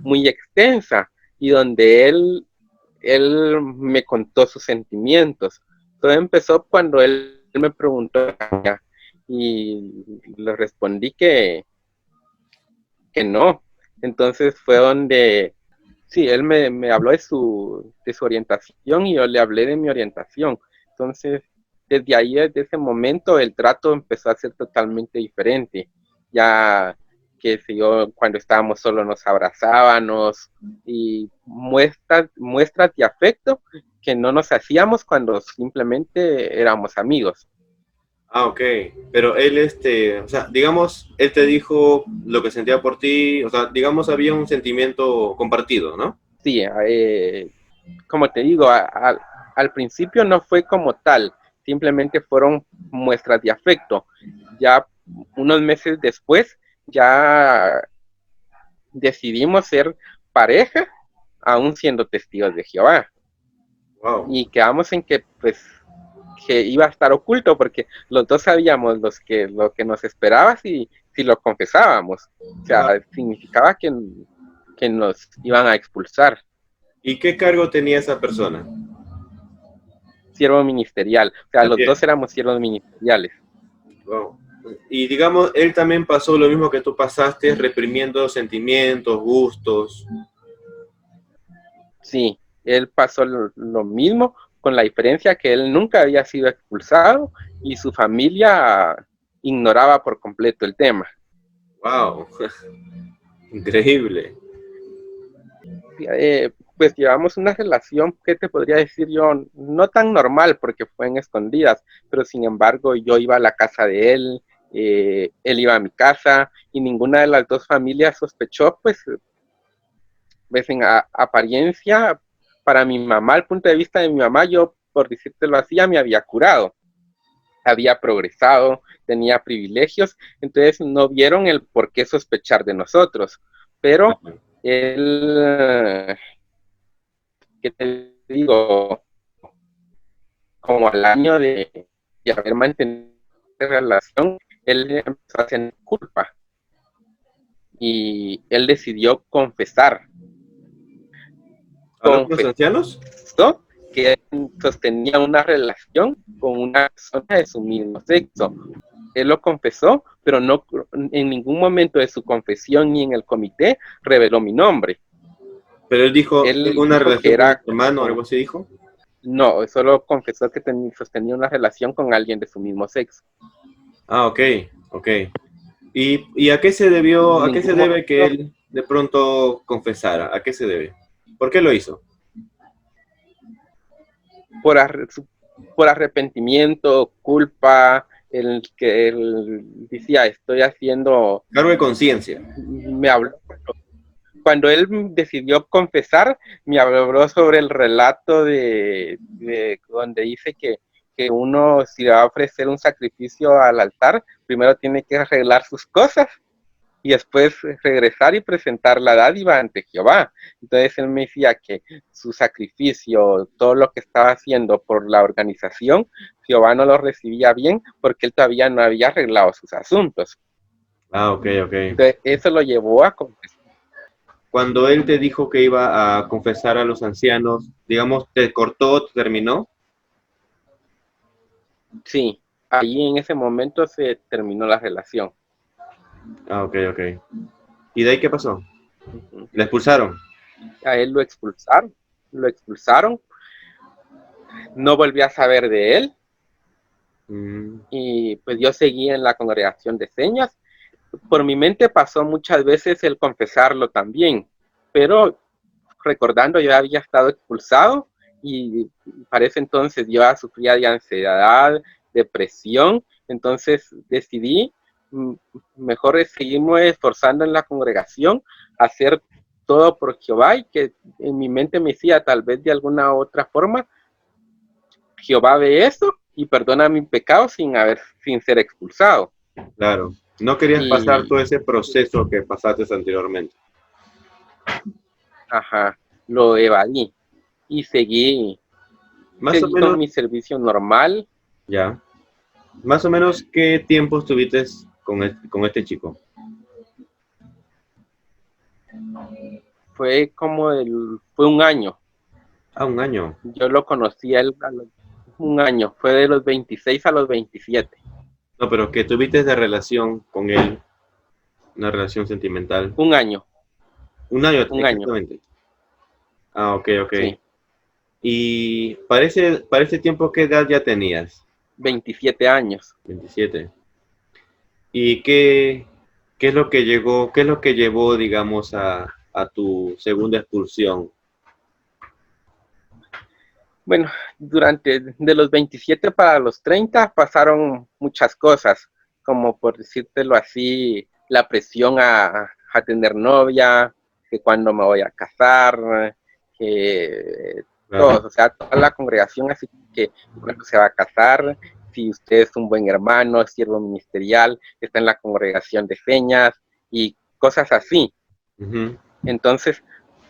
muy extensa, y donde él me contó sus sentimientos. Todo empezó cuando él me preguntó, y le respondí que no. Entonces fue donde, sí, él me habló de su orientación, y yo le hablé de mi orientación. Entonces, desde ahí, desde ese momento, el trato empezó a ser totalmente diferente. Ya, qué sé yo, cuando estábamos solos nos abrazábamos, y muestras de afecto que no nos hacíamos cuando simplemente éramos amigos. Ah, ok. Pero él, o sea, digamos, él te dijo lo que sentía por ti, o sea, digamos, había un sentimiento compartido, ¿no? Sí, como te digo, al principio no fue como tal, simplemente fueron muestras de afecto. Ya unos meses después, ya decidimos ser pareja, aún siendo testigos de Jehová. Wow. Y quedamos en que, pues, que iba a estar oculto, porque los dos sabíamos lo que nos esperaba si lo confesábamos. O sea, significaba que nos iban a expulsar. ¿Y qué cargo tenía esa persona? Siervo ministerial. O sea, los También. dos éramos siervos ministeriales. Wow. Y digamos, él también pasó lo mismo que tú pasaste, reprimiendo sentimientos, gustos. Sí, él pasó lo mismo, con la diferencia que él nunca había sido expulsado y su familia ignoraba por completo el tema. Wow. Increíble. Pues llevamos una relación, ¿qué te podría decir yo? No tan normal porque fue en escondidas, pero sin embargo yo iba a la casa de él, él iba a mi casa y ninguna de las dos familias sospechó, pues en apariencia, para mi mamá, al punto de vista de mi mamá, yo, por decírtelo así, ya me había curado, había progresado, tenía privilegios, entonces no vieron el por qué sospechar de nosotros, pero él, ¿qué te digo? Como al año de haber mantenido relación, él empezó a tener culpa y él decidió confesar. ¿Habló con los ancianos? Que sostenía una relación con una persona de su mismo sexo. Él lo confesó, pero no en ningún momento de su confesión ni en el comité reveló mi nombre. Pero él dijo, tengo una relación con tu hermano o algo así dijo. No, solo confesó que sostenía una relación con alguien de su mismo sexo. Ah, ok. ¿Y a qué se debió, a qué se debe que él de pronto confesara? ¿A qué se debe? ¿Por qué lo hizo? Por arrepentimiento, culpa, el que él decía, estoy haciendo... Cargo de conciencia. Me habló, cuando él decidió confesar, me habló sobre el relato de donde dice que uno, si va a ofrecer un sacrificio al altar, primero tiene que arreglar sus cosas y después regresar y presentar la dádiva ante Jehová. Entonces él me decía que su sacrificio, todo lo que estaba haciendo por la organización, Jehová no lo recibía bien porque él todavía no había arreglado sus asuntos. Ah, ok. Entonces eso lo llevó a confesar. Cuando él te dijo que iba a confesar a los ancianos, digamos, ¿te cortó, te terminó? Sí, ahí en ese momento se terminó la relación. Ah, ok. ¿Y de ahí qué pasó? ¿Le expulsaron? A él lo expulsaron, no volví a saber de él, y pues yo seguí en la congregación de señas. Por mi mente pasó muchas veces el confesarlo también, pero recordando yo había estado expulsado y para ese entonces yo sufría de ansiedad, depresión, entonces decidí mejor seguirme esforzando en la congregación, hacer todo por Jehová, y que en mi mente me decía, tal vez de alguna otra forma Jehová ve esto y perdona mi pecado sin ser expulsado. Claro, no querías pasar todo ese proceso que pasaste anteriormente. Ajá, lo evadí y seguí con mi servicio normal. Ya. Más o menos, ¿qué tiempo estuviste con este chico? Fue un año. Ah, un año. Yo lo conocí a él un año, fue de los 26 a los 27. No, pero que tuviste de relación con él, una relación sentimental. Un año. Un año, Un exactamente. año. Ah, ok. Sí. Y para ese tiempo, ¿qué edad ya tenías? 27 años. 27. ¿Y qué es lo que llevó, digamos, a tu segunda expulsión? Bueno, de los 27 para los 30 pasaron muchas cosas, como por decírtelo así, la presión a tener novia, que cuando me voy a casar, que todos, o sea, toda la congregación, así que cuando se va a casar, si usted es un buen hermano, siervo ministerial, está en la congregación de señas y cosas así. Entonces,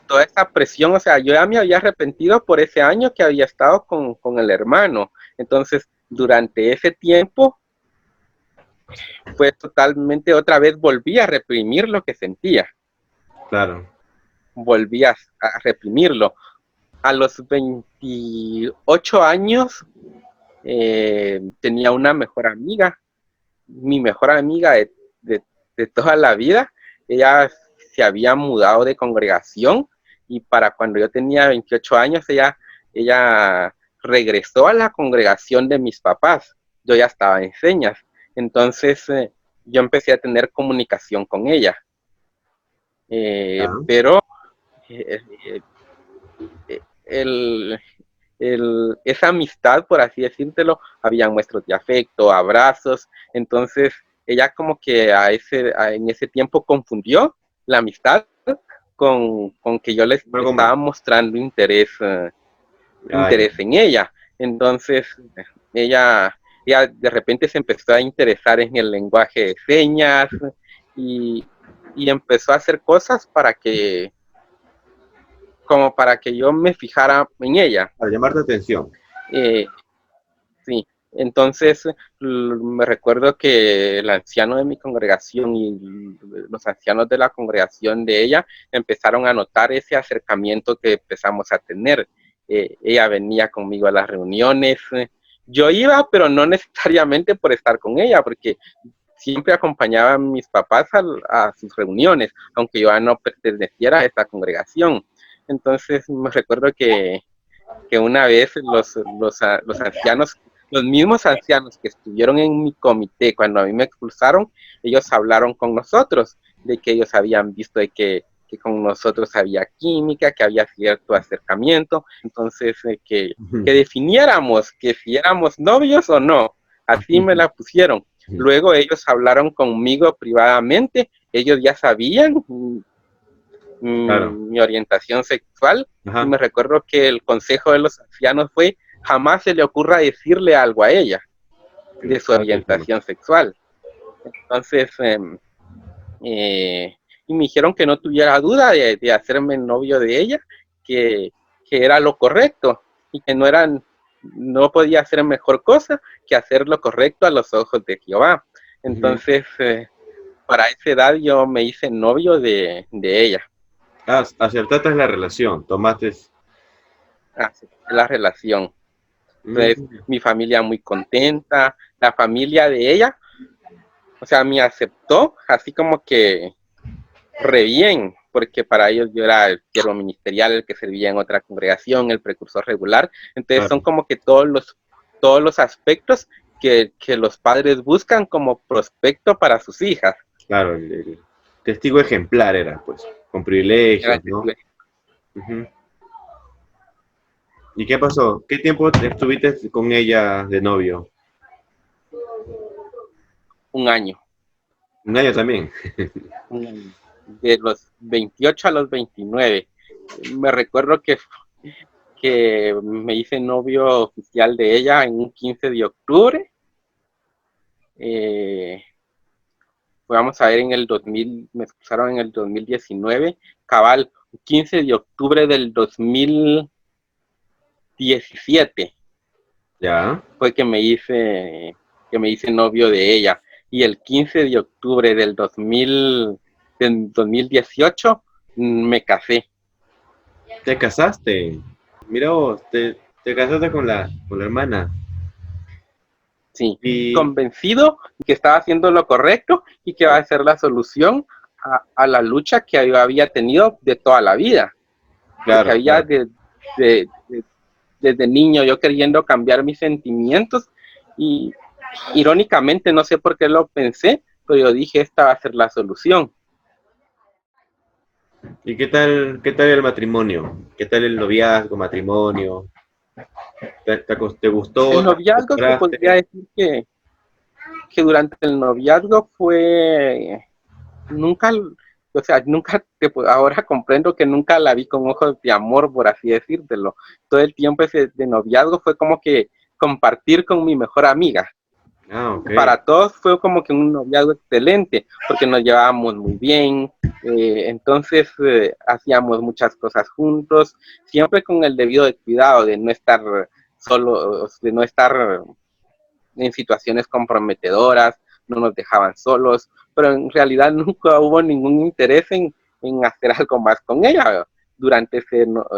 toda esa presión, o sea, yo ya me había arrepentido por ese año que había estado con el hermano. Entonces, durante ese tiempo, fue totalmente, otra vez volví a reprimir lo que sentía. Claro. Volví a reprimirlo. A los 28 años tenía una mejor amiga, mi mejor amiga de toda la vida. Ella se había mudado de congregación y para cuando yo tenía 28 años, ella regresó a la congregación de mis papás. Yo ya estaba en señas. Entonces yo empecé a tener comunicación con ella. Pero esa amistad, por así decírtelo, había muestras de afecto, abrazos. Entonces ella como que en ese tiempo confundió la amistad con que yo les estaba mostrando interés en ella. Entonces ella de repente se empezó a interesar en el lenguaje de señas y empezó a hacer cosas para que yo me fijara en ella. Para llamar la atención. Sí, entonces me recuerdo que el anciano de mi congregación y los ancianos de la congregación de ella empezaron a notar ese acercamiento que empezamos a tener. Ella venía conmigo a las reuniones. Yo iba, pero no necesariamente por estar con ella, porque siempre acompañaba a mis papás a sus reuniones, aunque yo no perteneciera a esta congregación. Entonces me recuerdo que una vez los ancianos, los mismos ancianos que estuvieron en mi comité cuando a mí me expulsaron, ellos hablaron con nosotros de que ellos habían visto de que con nosotros había química, que había cierto acercamiento, entonces que definiéramos que si éramos novios o no, así me la pusieron. Luego ellos hablaron conmigo privadamente, ellos ya sabían mi orientación sexual. Y me recuerdo que el consejo de los ancianos fue: jamás se le ocurra decirle algo a ella de su orientación sexual. Entonces, y me dijeron que no tuviera duda de hacerme novio de ella, que era lo correcto y que no podía hacer mejor cosa que hacer lo correcto a los ojos de Jehová. Entonces, para esa edad yo me hice novio de ella. Acertaste la relación, tomaste la relación. Entonces, mi familia muy contenta, la familia de ella, o sea, me aceptó así como que re bien, porque para ellos yo era el siervo ministerial, el que servía en otra congregación, el precursor regular. Entonces son como que todos los aspectos que los padres buscan como prospecto para sus hijas. Claro, el testigo ejemplar era, pues, con privilegios, ¿no? ¿Y qué pasó? ¿Qué tiempo estuviste con ella de novio? Un año. ¿Un año también? De los 28 a los 29. Me recuerdo que me hice novio oficial de ella en un 15 de octubre. Vamos a ver, en el 2000, me expulsaron en el 2019, cabal, 15 de octubre del 2017. Ya. Fue que me hice novio de ella. Y el 15 de octubre del 2018 me casé. ¿Te casaste? Mira vos, te casaste con la hermana. Sí, convencido que estaba haciendo lo correcto y que va a ser la solución a la lucha que yo había tenido de toda la vida. Claro, que había desde niño yo queriendo cambiar mis sentimientos y irónicamente, no sé por qué lo pensé, pero yo dije, esta va a ser la solución. ¿Y qué tal el matrimonio? ¿Qué tal el noviazgo, matrimonio? ¿Te gustó? El noviazgo, te podría decir que durante el noviazgo nunca o sea, ahora comprendo que nunca la vi con ojos de amor, por así decírtelo. Todo el tiempo ese de noviazgo fue como que compartir con mi mejor amiga. Ah, ok. Para todos fue como que un noviazgo excelente, porque nos llevábamos muy bien, entonces hacíamos muchas cosas juntos, siempre con el debido cuidado de no estar solo, de no estar en situaciones comprometedoras, no nos dejaban solos, pero en realidad nunca hubo ningún interés en hacer algo más con ella durante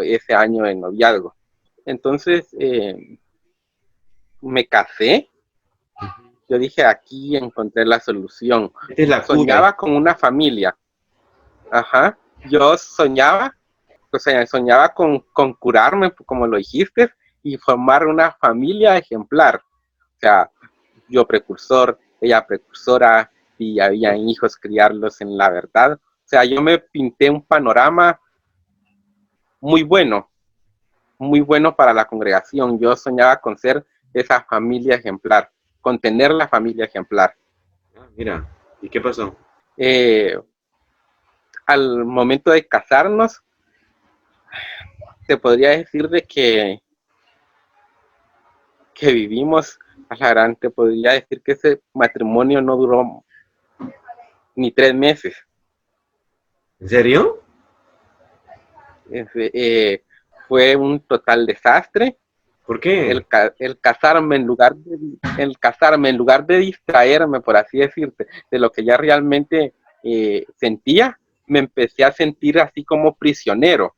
ese año de noviazgo. Entonces me casé. Yo dije, aquí encontré la solución. Esta es la cura. Soñaba con una familia. Ajá. Yo soñaba, o sea, soñaba con curarme, como lo dijiste, y formar una familia ejemplar. O sea, yo precursor, ella precursora, y había hijos, criarlos en la verdad. O sea, yo me pinté un panorama muy muy bueno para la congregación. Yo soñaba con ser esa familia ejemplar, con tener la familia ejemplar. Ah, mira, ¿y qué pasó? Eh, Al momento de casarnos, te podría decir de que vivimos a la gran, te podría decir que ese matrimonio no duró ni 3 meses. ¿En serio? Fue un total desastre. ¿Por qué? El casarme en lugar de distraerme, por así decirte, de lo que ya realmente sentía, me empecé a sentir así como prisionero.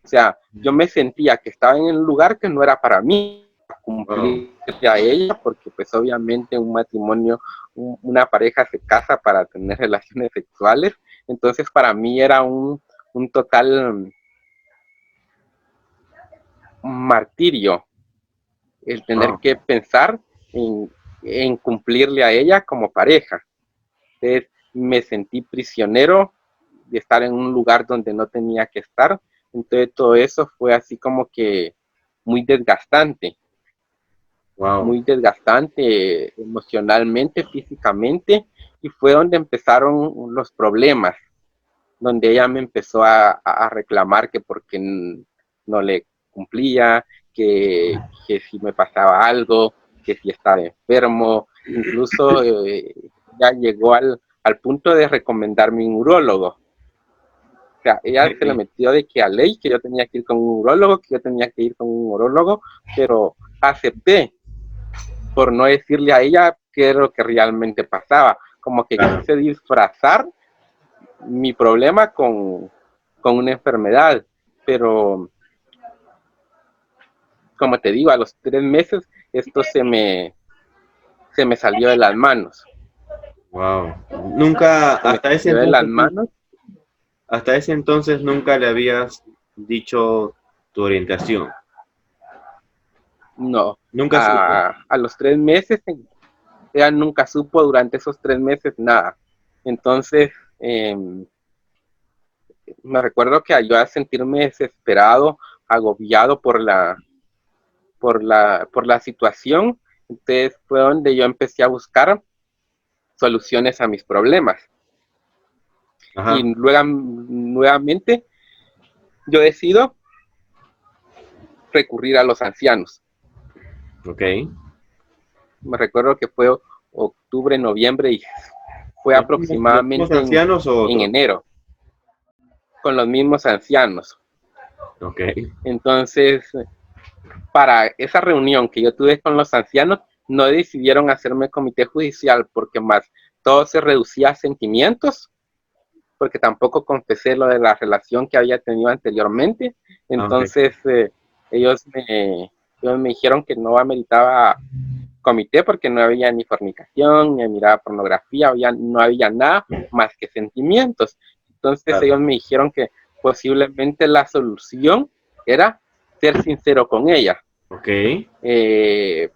O sea, yo me sentía que estaba en un lugar que no era para mí, Wow. cumplirle a ella, porque pues obviamente un matrimonio, una pareja se casa para tener relaciones sexuales, entonces para mí era un total martirio el tener Wow. que pensar en cumplirle a ella como pareja. Entonces me sentí prisionero de estar en un lugar donde no tenía que estar. Entonces todo eso fue así como que muy desgastante, Wow. muy desgastante emocionalmente, físicamente, y fue donde empezaron los problemas, donde ella me empezó a reclamar que porque no le cumplía, que si me pasaba algo, que si estaba enfermo, incluso ya llegó al punto de recomendarme un urólogo. O sea, ella se le Ok. metió de que a ley que yo tenía que ir con un urólogo, que yo tenía que ir con un urólogo, pero acepté por no decirle a ella qué era lo que realmente pasaba, como que Claro. quise disfrazar mi problema con una enfermedad, pero como te digo, a los 3 meses esto se me salió de las manos, Wow. Nunca, se me salió de las manos, hasta ese entonces nunca le habías dicho tu orientación. no, Nunca supo. a los 3 meses ella nunca supo durante esos 3 meses nada, entonces eh, me recuerdo que yo a sentirme desesperado, agobiado por la situación, entonces fue donde yo empecé a buscar soluciones a mis problemas. Y Ajá. luego, nuevamente, yo decido recurrir a los ancianos. Ok. Me recuerdo que fue octubre, noviembre y fue Los mismos aproximadamente ancianos o en otros? enero, con los mismos ancianos. Ok. Entonces, para esa reunión que yo tuve con los ancianos, no decidieron hacerme comité judicial porque más todo se reducía a sentimientos, porque tampoco confesé lo de la relación que había tenido anteriormente. Ah, ok. Entonces, ellos me dijeron que no ameritaba comité porque no había ni fornicación, ni miraba pornografía, no había nada más que sentimientos. Entonces, Claro. ellos me dijeron que posiblemente la solución era ser sincero con ella. Ok. Eh,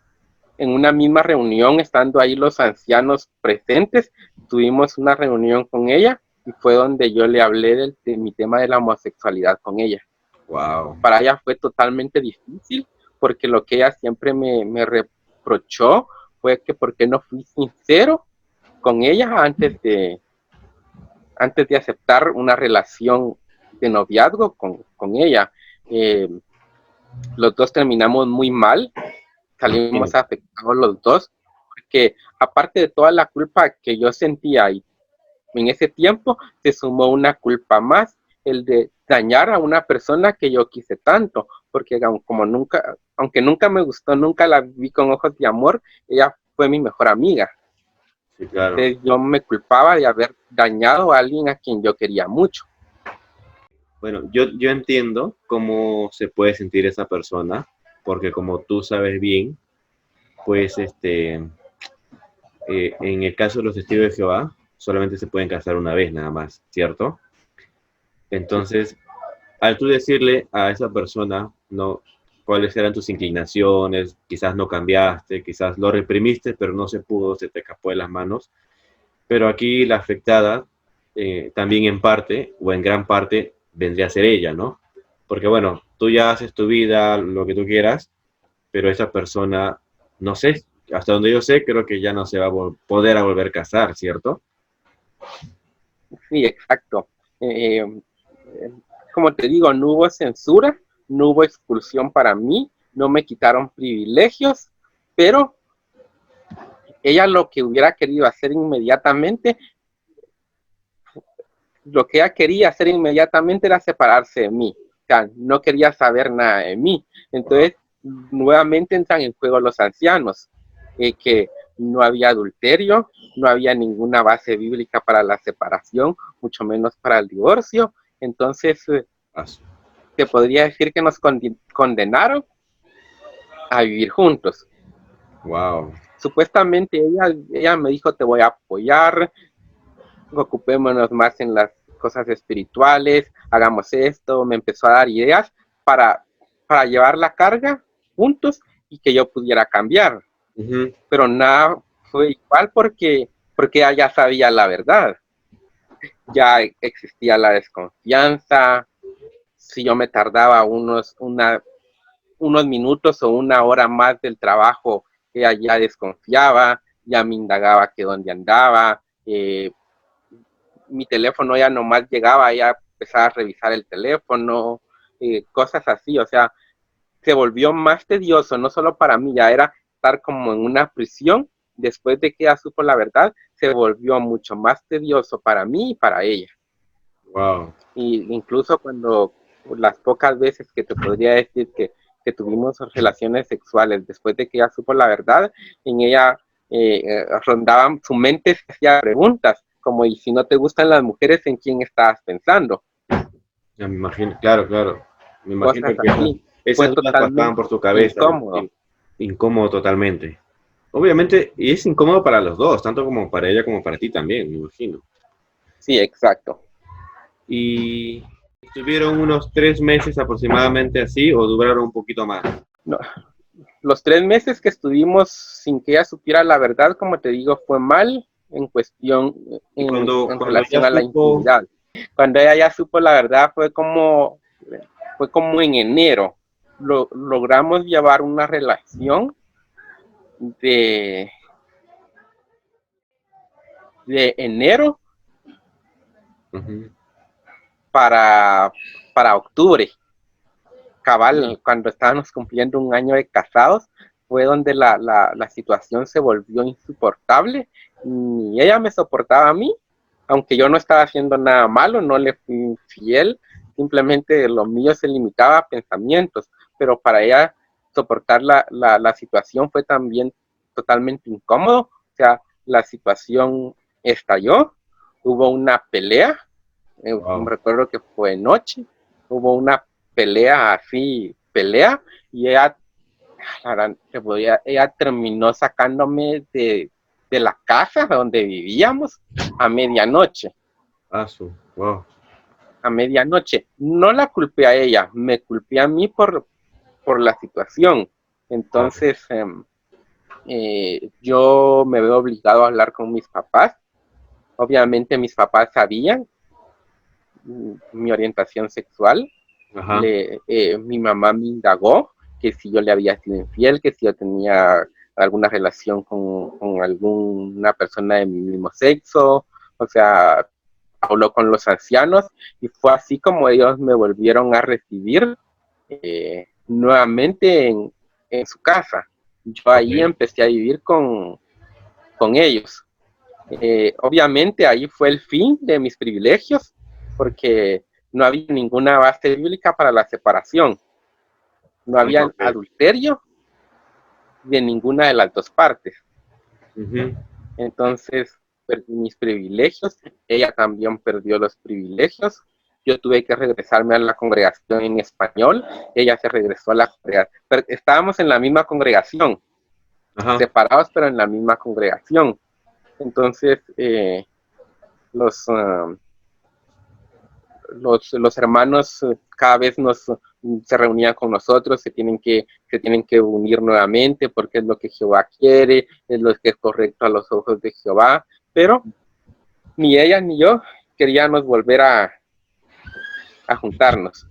en una misma reunión, estando ahí los ancianos presentes, tuvimos una reunión con ella y fue donde yo le hablé de mi tema de la homosexualidad con ella. Wow. Para ella fue totalmente difícil porque lo que ella siempre me reprochó fue que por qué no fui sincero con ella antes de aceptar una relación de noviazgo con ella. Los dos terminamos muy mal, salimos afectados los dos, porque aparte de toda la culpa que yo sentía y en ese tiempo, se sumó una culpa más, el de dañar a una persona que yo quise tanto, porque aunque nunca me gustó, nunca la vi con ojos de amor, ella fue mi mejor amiga. Sí, claro. Entonces yo me culpaba de haber dañado a alguien a quien yo quería mucho. Bueno, yo entiendo cómo se puede sentir esa persona, porque como tú sabes bien, pues en el caso de los testigos de Jehová, solamente se pueden casar una vez nada más, ¿cierto? Entonces, al tú decirle a esa persona, no, cuáles eran tus inclinaciones, quizás no cambiaste, quizás lo reprimiste, pero no se pudo, se te escapó de las manos. Pero aquí la afectada, también en parte, o en gran parte, vendría a ser ella, ¿no? Porque bueno, tú ya haces tu vida, lo que tú quieras, pero esa persona, no sé, hasta donde yo sé, creo que ya no se va a poder a volver a casar, ¿cierto? Sí, exacto. Eh, Como te digo, no hubo censura, no hubo expulsión para mí, no me quitaron privilegios, pero ella lo que hubiera querido hacer inmediatamente, lo que ella quería hacer inmediatamente era separarse de mí. O sea, no quería saber nada de mí. Entonces, nuevamente entran en juego los ancianos, que no había adulterio, no había ninguna base bíblica para la separación, mucho menos para el divorcio. Entonces, te podría decir que nos condenaron a vivir juntos. Wow. Supuestamente ella me dijo, te voy a apoyar, ocupémonos más en las cosas espirituales, hagamos esto, me empezó a dar ideas para, para llevar la carga juntos y que yo pudiera cambiar. Pero nada fue igual porque ella ya sabía la verdad. Ya existía la desconfianza. Si yo me tardaba unos minutos o una hora más del trabajo, ella ya desconfiaba, ya me indagaba que dónde andaba, mi teléfono ya nomás llegaba, ya empezaba a revisar el teléfono, cosas así, o sea, se volvió más tedioso, no solo para mí, ya era estar como en una prisión, después de que ella supo la verdad, se volvió mucho más tedioso para mí y para ella. Wow. Y incluso cuando las pocas veces que te podría decir que tuvimos relaciones sexuales después de que ella supo la verdad, en ella rondaban su mente, se hacía preguntas, como, ¿y si no te gustan las mujeres, en quién estabas pensando? Ya me imagino, claro, claro. Me imagino Cosas que así. esas Fue dudas pasaban totalmente por tu cabeza. incómodo. Incómodo totalmente. Obviamente, y es incómodo para los dos, tanto como para ella como para ti también, me imagino. Sí, exacto. Y estuvieron unos 3 meses aproximadamente así, o duraron un poquito más. No, los 3 meses que estuvimos sin que ella supiera la verdad, como te digo, fue mal en cuestión, Y en cuando ya relación a la supo, intimidad. Cuando ella ya supo la verdad fue como en enero. Logramos llevar una relación de, de enero uh-huh, para octubre. Cabal, cuando estábamos cumpliendo un año de casados, fue donde la situación se volvió insoportable. Ni ella me soportaba a mí, aunque yo no estaba haciendo nada malo, no le fui infiel, simplemente lo mío se limitaba a pensamientos, pero para ella soportar la situación fue también totalmente incómodo. O sea, la situación estalló, hubo una pelea, wow. recuerdo que fue noche, hubo una pelea así, y ella terminó sacándome de la casa donde vivíamos a medianoche. Wow. A medianoche. No la culpé a ella, me culpé a mí por la situación. Claro. Entonces, yo me veo obligado a hablar con mis papás. Obviamente mis papás sabían mi orientación sexual. Ajá. Mi mamá me indagó que si yo le había sido infiel, que si yo tenía alguna relación con alguna persona de mi mismo sexo, o sea, habló con los ancianos y fue así como ellos me volvieron a recibir nuevamente en su casa. Yo ahí empecé a vivir con ellos. Obviamente ahí fue el fin de mis privilegios, porque no había ninguna base bíblica para la separación. No había adulterio de ninguna de las dos partes. Entonces, perdí mis privilegios, ella también perdió los privilegios. Yo tuve que regresarme a la congregación en español, ella se regresó a la congregación. Pero estábamos en la misma congregación, separados, pero en la misma congregación. Entonces, los hermanos cada vez se reunían con nosotros, se tienen que unir nuevamente porque es lo que Jehová quiere, es lo que es correcto a los ojos de Jehová, pero ni ella ni yo queríamos volver a juntarnos.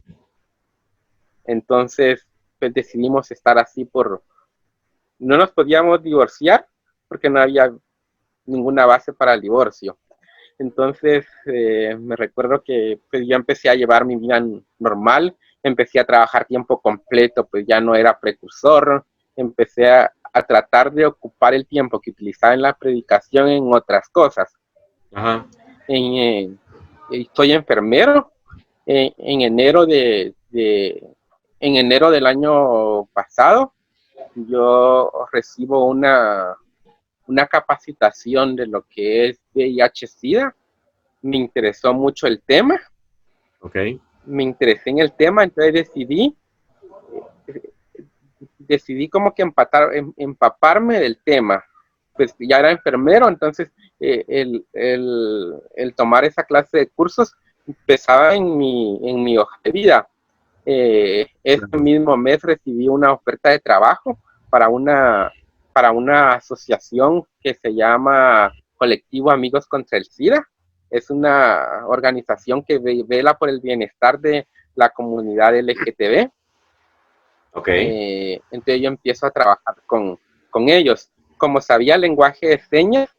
Entonces, pues decidimos estar así no nos podíamos divorciar porque no había ninguna base para el divorcio. Entonces, me recuerdo que pues, yo empecé a llevar mi vida normal, empecé a trabajar tiempo completo, pues ya no era precursor, empecé a tratar de ocupar el tiempo que utilizaba en la predicación en otras cosas. Soy enfermero. En enero en enero del año pasado, yo recibo una capacitación de lo que es VIH-Sida. Me interesó mucho el tema. Me interesé en el tema, entonces decidí como que empaparme del tema. Pues ya era enfermero, entonces el tomar esa clase de cursos pesaba en mi hoja de vida. Ese mismo mes recibí una oferta de trabajo para una asociación que se llama Colectivo Amigos contra el SIDA. Es una organización que vela por el bienestar de la comunidad LGTB. Entonces yo empiezo a trabajar con ellos. Como sabía lenguaje de señas,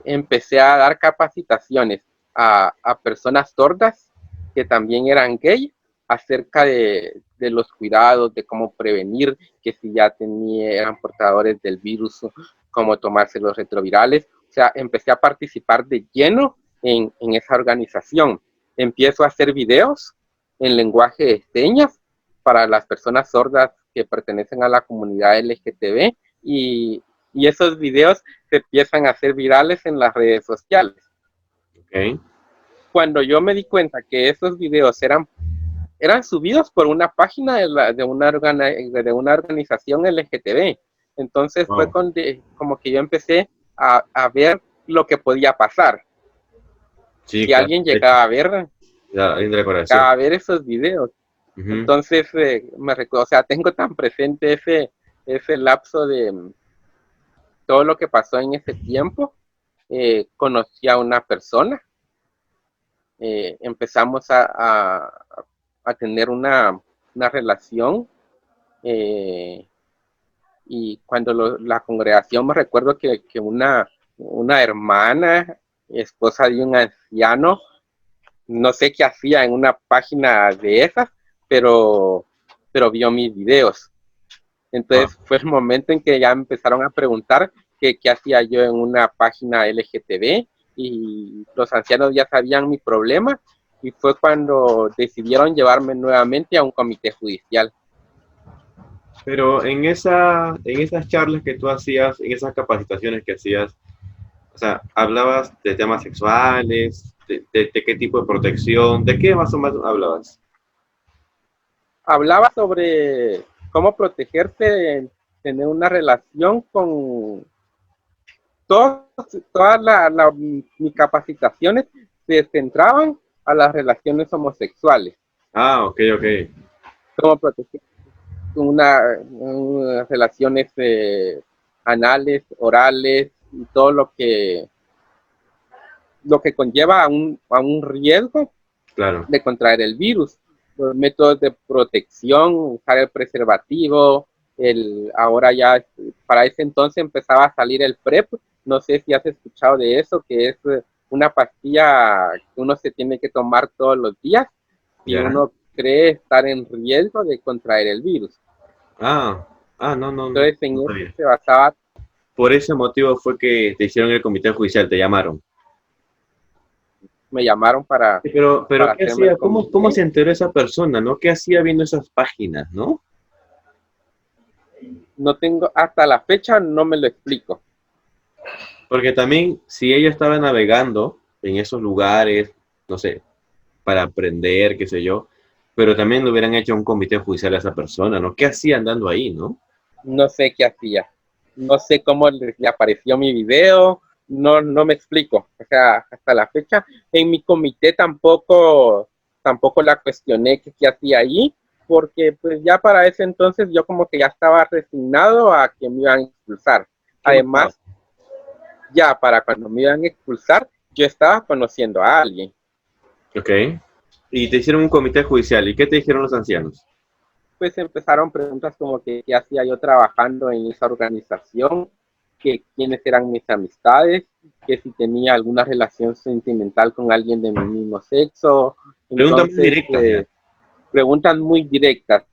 empecé a dar capacitaciones a personas sordas que también eran gay, acerca de los cuidados, de cómo prevenir, que si ya eran portadores del virus, cómo tomarse los retrovirales. O sea, empecé a participar de lleno en esa organización. Empiezo a hacer videos en lenguaje de señas para las personas sordas que pertenecen a la comunidad LGTB y esos videos se empiezan a hacer virales en las redes sociales. Cuando yo me di cuenta que esos videos eran subidos por una página de una organización LGTB. Entonces fue como que yo empecé a ver lo que podía pasar. Si alguien llegaba a ver, esos videos. Entonces, me recuerdo, o sea, tengo tan presente ese lapso de todo lo que pasó en ese tiempo. Conocí a una persona, empezamos a tener una relación, y cuando la congregación, me recuerdo que una hermana, esposa de un anciano, no sé qué hacía en una página de esas, pero vio mis videos. Entonces fue el momento en que ya empezaron a preguntar qué hacía yo en una página LGTB, y los ancianos ya sabían mi problema, y fue cuando decidieron llevarme nuevamente a un comité judicial. Pero en esas charlas que tú hacías, en esas capacitaciones que hacías, o sea, hablabas de temas sexuales, de qué tipo de protección, ¿de qué más o menos hablabas? Hablaba sobre cómo protegerse, tener una relación con todas mis capacitaciones se centraban a las relaciones homosexuales. Ok. Cómo proteger relaciones anales, orales, y todo lo que conlleva a un riesgo, claro, de contraer el virus. Los métodos de protección, usar el preservativo, ahora ya, para ese entonces empezaba a salir el PrEP, no sé si has escuchado de eso, que es una pastilla que uno se tiene que tomar todos los días si Ya. uno cree estar en riesgo de contraer el virus. Ah, no, no, no, Entonces en no eso sabía. se basaba. Por ese motivo fue que te hicieron el comité judicial, te llamaron. Me llamaron Sí, pero para ¿qué hacerme el hacía? ¿Cómo comité. se enteró esa persona, no? ¿Qué hacía viendo esas páginas, no? No tengo, hasta la fecha no me lo explico. Porque también, si ella estaba navegando en esos lugares, no sé, para aprender, qué sé yo, pero también le hubieran hecho un comité judicial a esa persona, ¿no? ¿Qué hacía andando ahí, no? No sé qué hacía. No sé cómo le apareció mi video. No me explico. O sea, hasta la fecha, en mi comité tampoco la cuestioné qué hacía ahí, porque pues ya para ese entonces yo como que ya estaba resignado a que me iban a expulsar. ¿Qué pasaba? Además, ya para cuando me iban a expulsar, yo estaba conociendo a alguien. Ok. Y te hicieron un comité judicial. ¿Y qué te dijeron los ancianos? Pues empezaron preguntas como que qué hacía yo trabajando en esa organización, que quiénes eran mis amistades, que si tenía alguna relación sentimental con alguien de mi mismo sexo. Preguntas muy Entonces, directas ya. preguntas muy directas.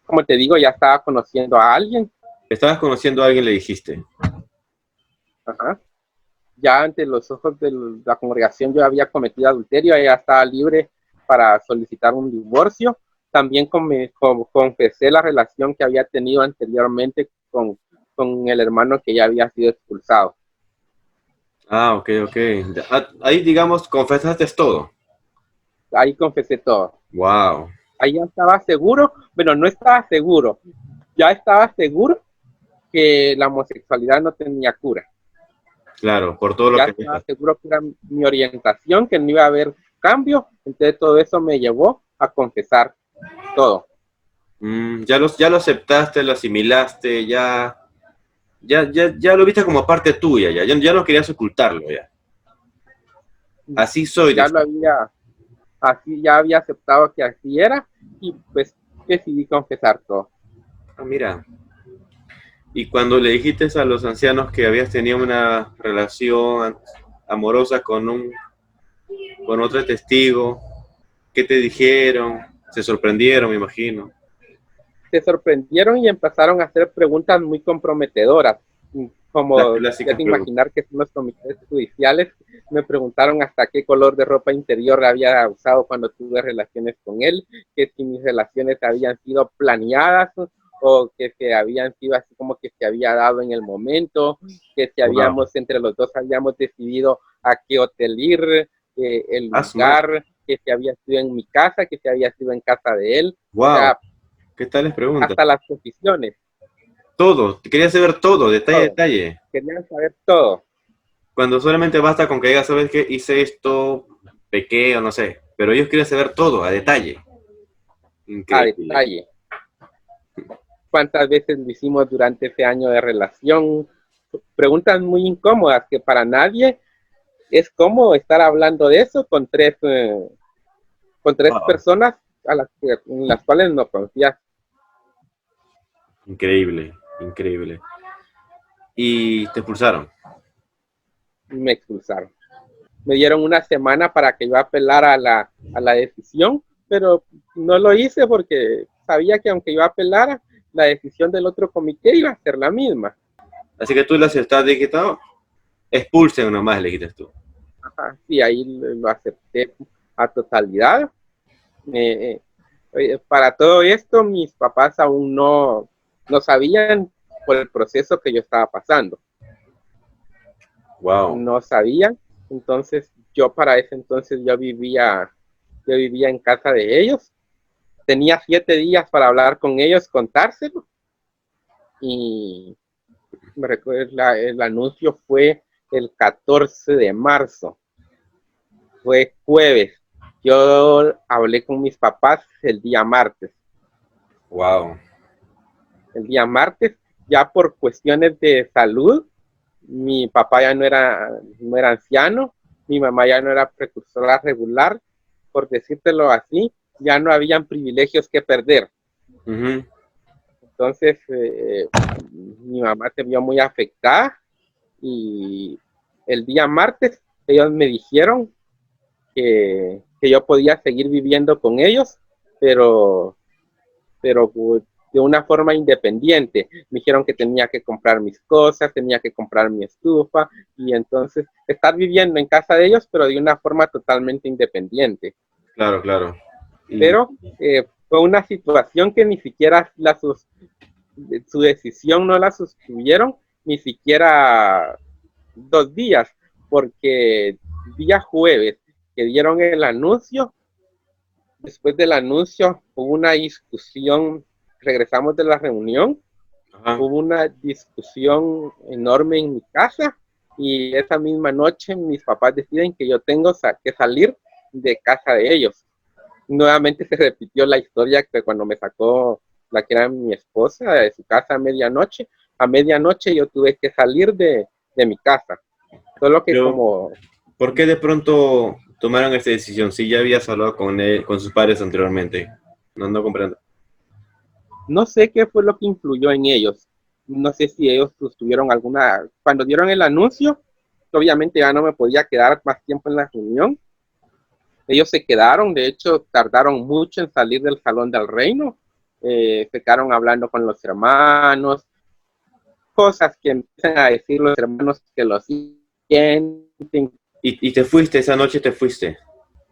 Como te digo, ya estaba conociendo a alguien. Estabas conociendo a alguien, le dijiste. Ajá. Ya ante los ojos de la congregación yo había cometido adulterio, ella estaba libre para solicitar un divorcio. También confesé la relación que había tenido anteriormente con el hermano que ya había sido expulsado. Ah, ok, ok. Ahí, digamos, confesaste todo. Ahí confesé todo. Wow. Ahí ya estaba seguro, bueno, no estaba seguro, ya estaba seguro que la homosexualidad no tenía cura. Claro, por todo lo Ya que estaba dejas. seguro que era mi orientación, que no iba a haber cambio. Entonces todo eso me llevó a confesar todo. Ya lo aceptaste, lo asimilaste, ya lo viste como parte tuya, ya no querías ocultarlo, ya. Así soy, Ya lo decía. había, así ya había aceptado que así era y pues decidí confesar todo. Ah, mira. Y cuando le dijiste a los ancianos que habías tenido una relación amorosa con otro testigo, ¿qué te dijeron? Se sorprendieron, me imagino. Se sorprendieron y empezaron a hacer preguntas muy comprometedoras, Las como ya clásicas te preguntas. imaginar que son los comités judiciales. Me preguntaron hasta qué color de ropa interior había usado cuando tuve relaciones con él, que si mis relaciones habían sido planeadas o que se habían sido así como que se había dado en el momento, que si Wow. habíamos entre los dos habíamos decidido a qué hotel ir, el Ah, su madre. lugar, que si había sido en mi casa, que si había sido en casa de él. O Wow. sea, ¿Qué tales preguntas? hasta las posiciones, Todo. Quería saber todo, detalle a todo. detalle. Querían saber todo, Cuando solamente basta con que digas, ¿sabes qué? Hice esto, pequé o no sé. Pero ellos quieren saber todo, a detalle. a Increíble. detalle. ¿Cuántas veces lo hicimos durante ese año de relación? Preguntas muy incómodas que para nadie es cómodo estar hablando de eso con tres Wow. personas en las cuales no confías. Increíble, increíble. Y te expulsaron. Y me expulsaron. Me dieron una semana para que yo apelara a la decisión, pero no lo hice porque sabía que aunque yo apelara, la decisión del otro comité iba a ser la misma. Así que tú le aceptaste, dijiste, "No, expulsen nomás", le dijiste tú. Ajá, sí, ahí lo acepté a totalidad. Para todo esto, mis papás aún no sabían por el proceso que yo estaba pasando. Wow. No sabían. Entonces, yo para ese entonces yo vivía en casa de ellos. Tenía 7 días para hablar con ellos, contárselo. Y me recuerdo, el anuncio fue el 14 de marzo. Fue jueves. Yo hablé con mis papás el día martes. Wow. El día martes, ya por cuestiones de salud, mi papá ya no era anciano, mi mamá ya no era precursora regular, por decírtelo así, ya no habían privilegios que perder. Ujú. Entonces, mi mamá se vio muy afectada y el día martes ellos me dijeron que yo podía seguir viviendo con ellos, pero de una forma independiente. Me dijeron que tenía que comprar mis cosas, tenía que comprar mi estufa, y entonces estar viviendo en casa de ellos, pero de una forma totalmente independiente. Claro, claro. Pero fue una situación que ni siquiera su decisión no la sostuvieron, ni siquiera 2 días, porque día jueves que dieron el anuncio, después del anuncio hubo una discusión, regresamos de la reunión, Ajá. hubo una discusión enorme en mi casa, y esa misma noche mis papás deciden que yo tengo que salir de casa de ellos. Nuevamente se repitió la historia que cuando me sacó la que era mi esposa de su casa a medianoche yo tuve que salir de mi casa. Solo que Pero, como ¿por qué de pronto tomaron esa decisión? Si ya habías hablado con él, con sus padres anteriormente. No, no comprendo. no sé qué fue lo que influyó en ellos. No sé si ellos tuvieron alguna, cuando dieron el anuncio, obviamente ya no me podía quedar más tiempo en la reunión. Ellos se quedaron, de hecho tardaron mucho en salir del salón del reino. Se quedaron hablando con los hermanos, cosas que empiezan a decir los hermanos que lo sienten. ¿Y te fuiste, esa noche te fuiste?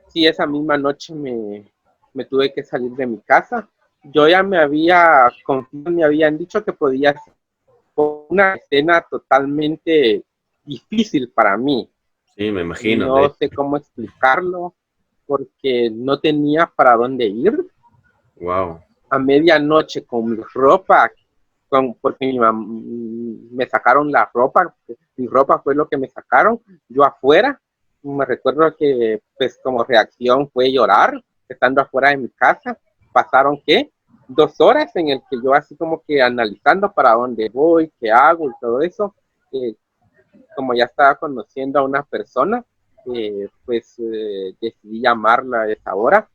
Sí, esa misma noche me tuve que salir de mi casa. Yo ya me habían dicho que podía ser una escena totalmente difícil para mí. Sí, me imagino. No sé cómo explicarlo, porque no tenía para dónde ir. Wow. A medianoche con mi ropa, porque me sacaron la ropa, mi ropa fue lo que me sacaron, yo afuera. Me recuerdo que pues como reacción fue llorar, estando afuera de mi casa. Pasaron, ¿qué? 2 horas en el que yo así como que analizando para dónde voy, qué hago y todo eso. Como ya estaba conociendo a una persona, decidí llamarla a esa hora.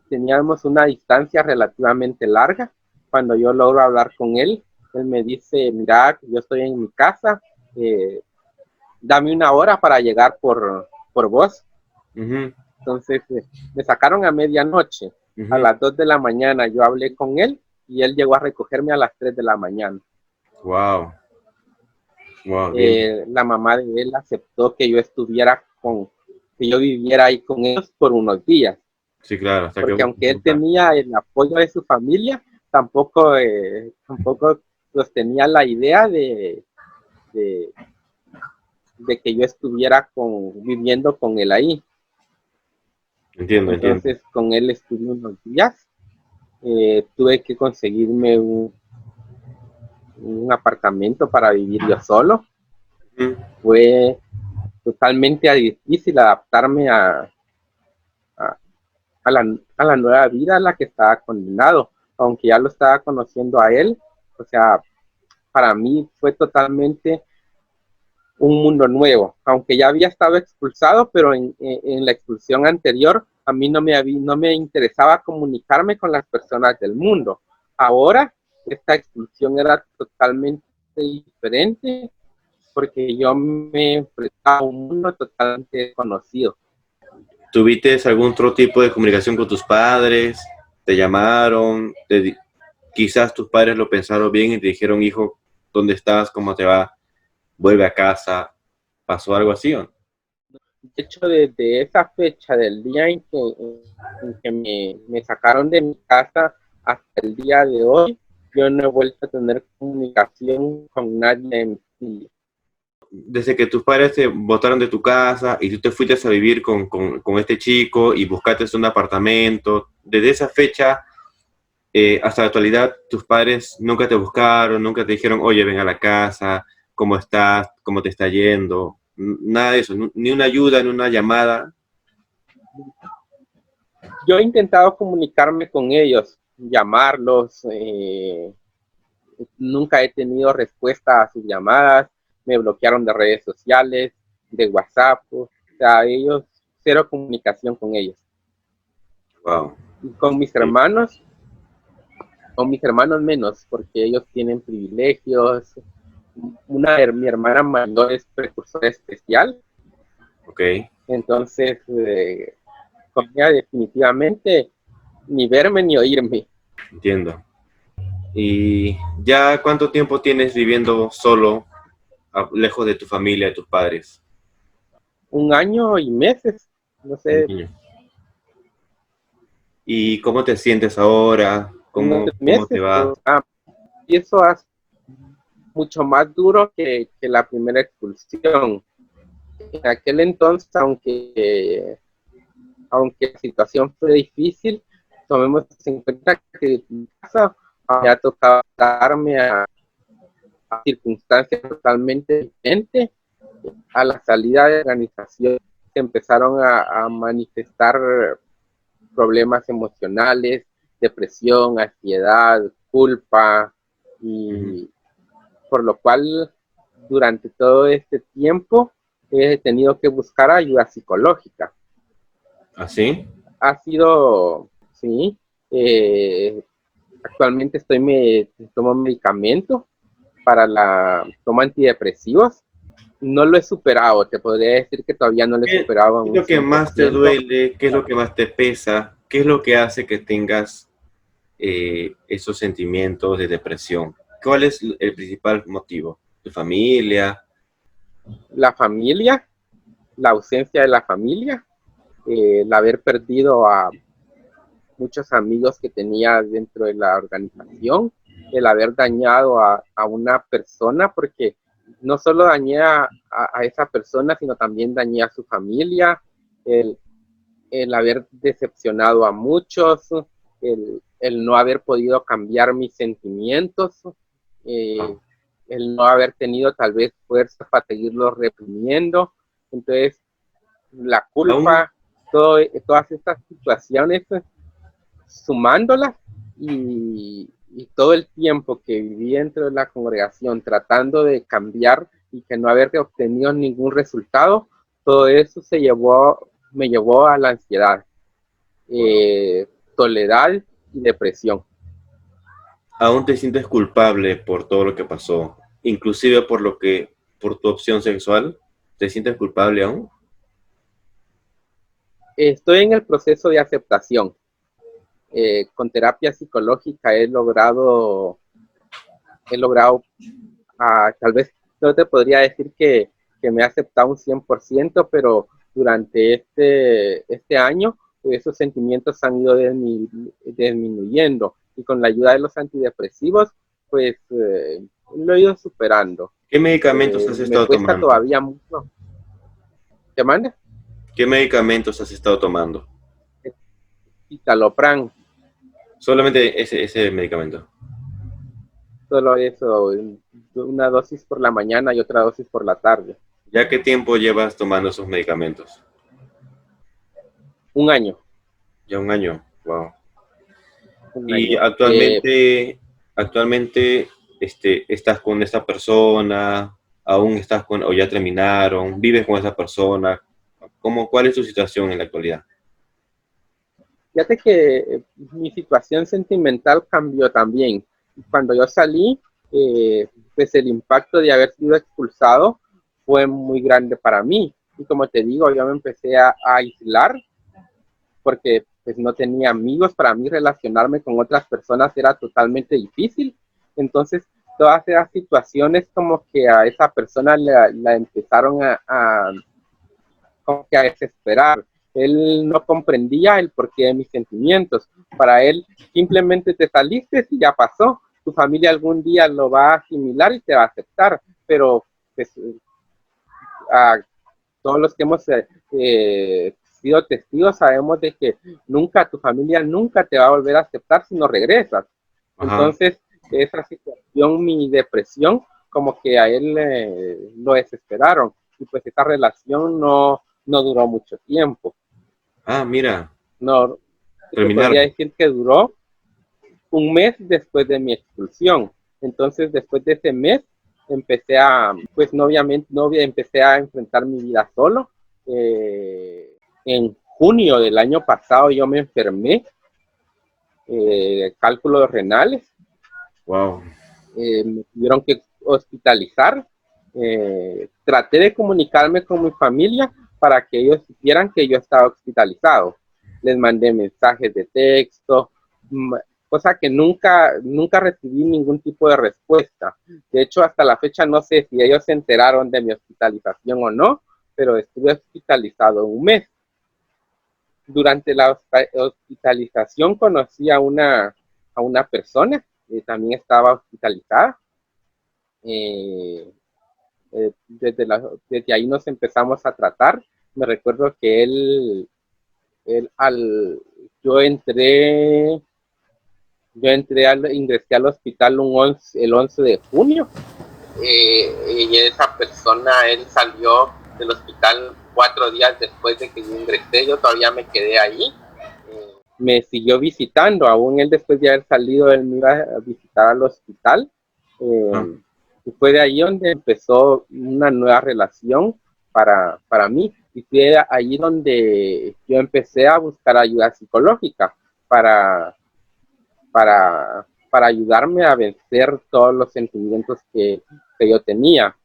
Teníamos una distancia relativamente larga. Cuando yo logro hablar con él, él me dice, mira, yo estoy en mi casa, dame 1 hora para llegar por vos. Uh-huh. Entonces me sacaron a medianoche. A Uh-huh. las 2 de la mañana yo hablé con él y él llegó a recogerme a las 3 de la mañana. Wow. Wow, bien. La mamá de él aceptó que que yo viviera ahí con ellos por unos días. Sí, claro, hasta que Porque vos aunque él tenía el apoyo de su familia, tampoco los tenía la idea de, de que yo estuviera viviendo con él ahí. entiendo, entiendo. Entonces con él estuve unos días, tuve que conseguirme un apartamento para vivir yo solo. Uh-huh. Fue totalmente difícil adaptarme a, a la nueva vida a la que estaba condenado, aunque ya lo estaba conociendo a él. O sea, para mí fue totalmente un mundo nuevo, aunque ya había estado expulsado, pero en la expulsión anterior a mí no me interesaba comunicarme con las personas del mundo. Ahora esta expulsión era totalmente diferente, porque yo me enfrentaba a un mundo totalmente desconocido. ¿Tuviste algún otro tipo de comunicación con tus padres? ¿Te llamaron? Quizás tus padres lo pensaron bien y te dijeron, hijo, ¿dónde estás? ¿Cómo te va? Vuelve a casa. ¿Pasó algo así o no? De hecho, desde esa fecha, del día en que me sacaron de mi casa hasta el día de hoy, yo no he vuelto a tener comunicación con nadie en mi familia. Desde que tus padres te botaron de tu casa y tú te fuiste a vivir con este chico y buscaste un apartamento, desde esa fecha hasta la actualidad, tus padres nunca te buscaron, nunca te dijeron, oye, ven a la casa, ¿cómo estás? ¿Cómo te está yendo? Nada de eso, ni una ayuda, ni una llamada. Yo he intentado comunicarme con ellos, llamarlos, nunca he tenido respuesta a sus llamadas, me bloquearon de redes sociales, de WhatsApp, o sea, ellos, cero comunicación con ellos. Wow. Y Sí. con mis hermanos menos, porque ellos tienen privilegios. Mi hermana mayor es precursora especial, Ok, Entonces, con ella definitivamente ni verme ni oírme. entiendo. ¿Y ya cuánto tiempo tienes viviendo solo, lejos de tu familia, de tus padres? 1 año y meses, no Un sé, año. ¿Y cómo te sientes ahora? unos Cómo te meses. va? Y eso es mucho más duro que la primera expulsión. En aquel entonces, aunque la situación fue difícil, tomemos en cuenta que en casa había tocado darme a circunstancias totalmente diferentes. A la salida de la organización se empezaron a manifestar problemas emocionales, depresión, ansiedad, culpa, Ujú. y por lo cual durante todo este tiempo he tenido que buscar ayuda psicológica. ¿Así? Ha sido, sí, eh, actualmente tomo medicamento tomo antidepresivos. No lo he superado, te podría decir que todavía no lo he superado ¿Qué en es un lo que más te 100%. duele? ¿Qué es lo que más te pesa? ¿Qué es lo que hace que tengas esos sentimientos de depresión? ¿Cuál es el principal motivo? ¿Tu familia? La familia, la ausencia de la familia, el haber perdido a muchos amigos que tenía dentro de la organización, el haber dañado a una persona, porque no solo dañé a esa persona, sino también dañé a su familia, el, el haber decepcionado a muchos, el no haber podido cambiar mis sentimientos, Ah, eh, el no haber tenido tal vez fuerza para seguirlos reprimiendo. Entonces, la aún, culpa, todas estas situaciones, sumándolas, y todo el tiempo que viví dentro de la congregación tratando de cambiar y que no haber obtenido ningún resultado, todo eso me llevó a la ansiedad, wow. soledad y depresión. Aún te sientes culpable por todo lo que pasó, inclusive por tu opción sexual. ¿Te sientes culpable aún? Estoy en el proceso de aceptación. Con terapia psicológica he logrado tal vez no te podría decir que me ha aceptado un 100%, pero durante este año esos sentimientos han ido disminuyendo, y con la ayuda de los antidepresivos, pues lo he ido superando. ¿Qué medicamentos has Me estado cuesta tomando? todavía mucho. ¿Qué manda? ¿Qué medicamentos has estado tomando? Citalopram, Solamente ese medicamento. solo eso, una dosis por la mañana y otra dosis por la tarde. ¿Ya qué tiempo llevas tomando esos medicamentos? 1 año, Ya un año. Wow. un Y año. actualmente estás con esta persona, aún estás con, o ya terminaron, vives con esa persona. ¿Cuál es tu situación en la actualidad? Fíjate que mi situación sentimental cambió también. Cuando yo salí, pues el impacto de haber sido expulsado fue muy grande para mí. Y como te digo, yo me empecé a aislar porque pues no tenía amigos. Para mí relacionarme con otras personas era totalmente difícil. Entonces, todas esas situaciones como que a esa persona la empezaron como que a desesperar. Él no comprendía el porqué de mis sentimientos. Para él, simplemente te saliste y ya pasó. Tu familia algún día lo va a asimilar y te va a aceptar, pero pues, a todos los que hemos sido testigos sabemos de que tu familia nunca te va a volver a aceptar si no regresas. Ajá. Entonces, esa situación, mi depresión, como que a él lo desesperaron, y pues esa relación no duró mucho tiempo. Ah, mira, No, te podría terminaron. decir que duró 1 mes después de mi expulsión. Entonces, después de ese mes, pues no, obviamente, no empecé a enfrentar mi vida solo. En junio del año pasado yo me enfermé de cálculos renales. Wow. Me tuvieron que hospitalizar. Traté de comunicarme con mi familia, para que ellos supieran que yo estaba hospitalizado. Les mandé mensajes de texto, cosa que nunca recibí ningún tipo de respuesta. De hecho, hasta la fecha no sé si ellos se enteraron de mi hospitalización o no, pero estuve hospitalizado un mes. Durante la hospitalización conocí a una persona que también estaba hospitalizada. Desde ahí nos empezamos a tratar. Me recuerdo que yo ingresé al hospital el 11 de junio. Y esa persona, él salió del hospital 4 días después de que yo ingresé. Yo todavía me quedé ahí. Me siguió visitando, aún él después de haber salido, él me iba a visitar al hospital. Y fue de ahí donde empezó una nueva relación para mí. Y fue ahí donde yo empecé a buscar ayuda psicológica para ayudarme a vencer todos los sentimientos que yo tenía.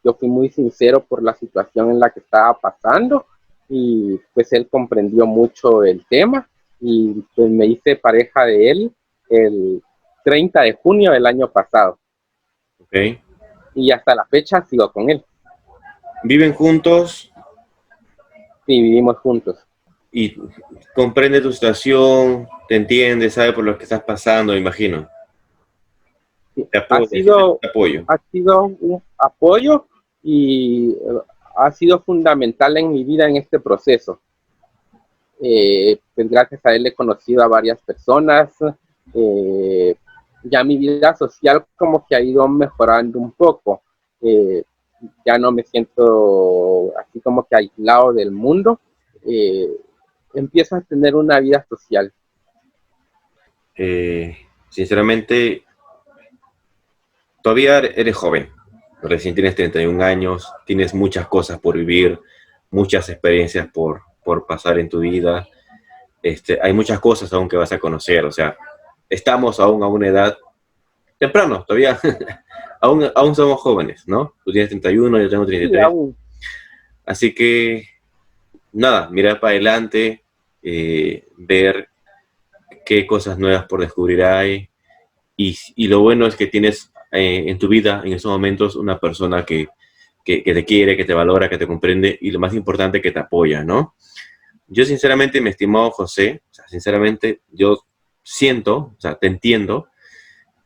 Yo fui muy sincero por la situación en la que estaba pasando y pues él comprendió mucho el tema y pues me hice pareja de él el 30 de junio del año pasado. Okay. Y hasta la fecha sigo con él. ¿Viven juntos? Sí, vivimos juntos. Y comprende tu situación, te entiende, sabe por lo que estás pasando, me imagino. Te apoya, ha sido un apoyo y ha sido fundamental en mi vida en este proceso. Pues gracias a él he conocido a varias personas. Ya mi vida social como que ha ido mejorando un poco. Ya no me siento así como que aislado del mundo. Empiezo a tener una vida social. Sinceramente, todavía eres joven, recién tienes 31 años, tienes muchas cosas por vivir, muchas experiencias por pasar en tu vida. Hay muchas cosas aún que vas a conocer, o sea, estamos aún a una edad temprano, todavía, aún somos jóvenes, ¿no? Tú tienes 31, yo tengo 33. Sí, así que, nada, mirar para adelante, ver qué cosas nuevas por descubrir hay, y lo bueno es que tienes en tu vida, en esos momentos, una persona que te quiere, que te valora, que te comprende, y lo más importante, que te apoya, ¿no? Yo sinceramente, mi estimado José, o sea, sinceramente, yo siento, o sea, te entiendo,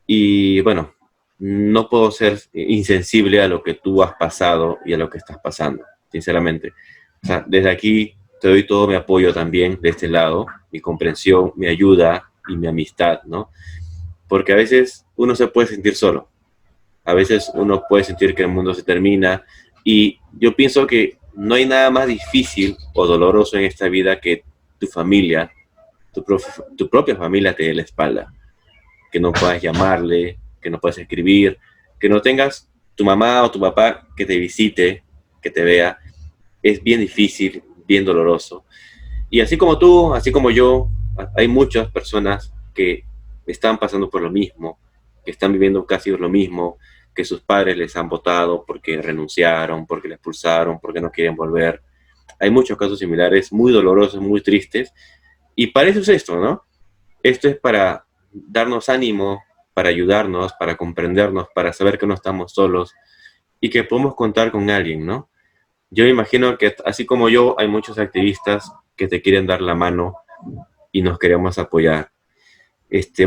y bueno, no puedo ser insensible a lo que tú has pasado y a lo que estás pasando, sinceramente. O sea, desde aquí te doy todo mi apoyo también de este lado, mi comprensión, mi ayuda y mi amistad, ¿no? Porque a veces uno se puede sentir solo, a veces uno puede sentir que el mundo se termina, y yo pienso que no hay nada más difícil o doloroso en esta vida que tu familia, tu propia familia te dé la espalda, que no puedas llamarle, que no puedas escribir, que no tengas tu mamá o tu papá que te visite, que te vea. Es bien difícil, bien doloroso. Y así como tú, así como yo, hay muchas personas que están pasando por lo mismo, que están viviendo casi lo mismo, que sus padres les han votado porque renunciaron, porque les expulsaron, porque no quieren volver. Hay muchos casos similares, muy dolorosos, muy tristes, y para eso es esto, ¿no? Esto es para darnos ánimo, para ayudarnos, para comprendernos, para saber que no estamos solos y que podemos contar con alguien, ¿no? Yo me imagino que así como yo, hay muchos activistas que te quieren dar la mano y nos queremos apoyar.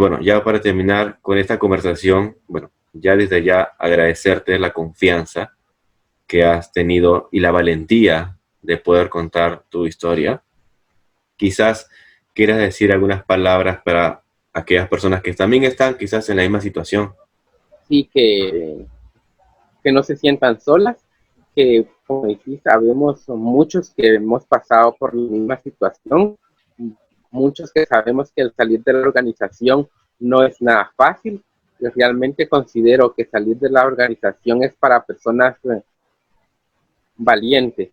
Bueno, ya para terminar con esta conversación, bueno, ya desde ya agradecerte la confianza que has tenido y la valentía de poder contar tu historia. Quizás quieras decir algunas palabras para aquellas personas que también están quizás en la misma situación. Sí, que no se sientan solas, que como decís, sabemos muchos que hemos pasado por la misma situación, muchos que sabemos que el salir de la organización no es nada fácil. Yo realmente considero que salir de la organización es para personas valientes,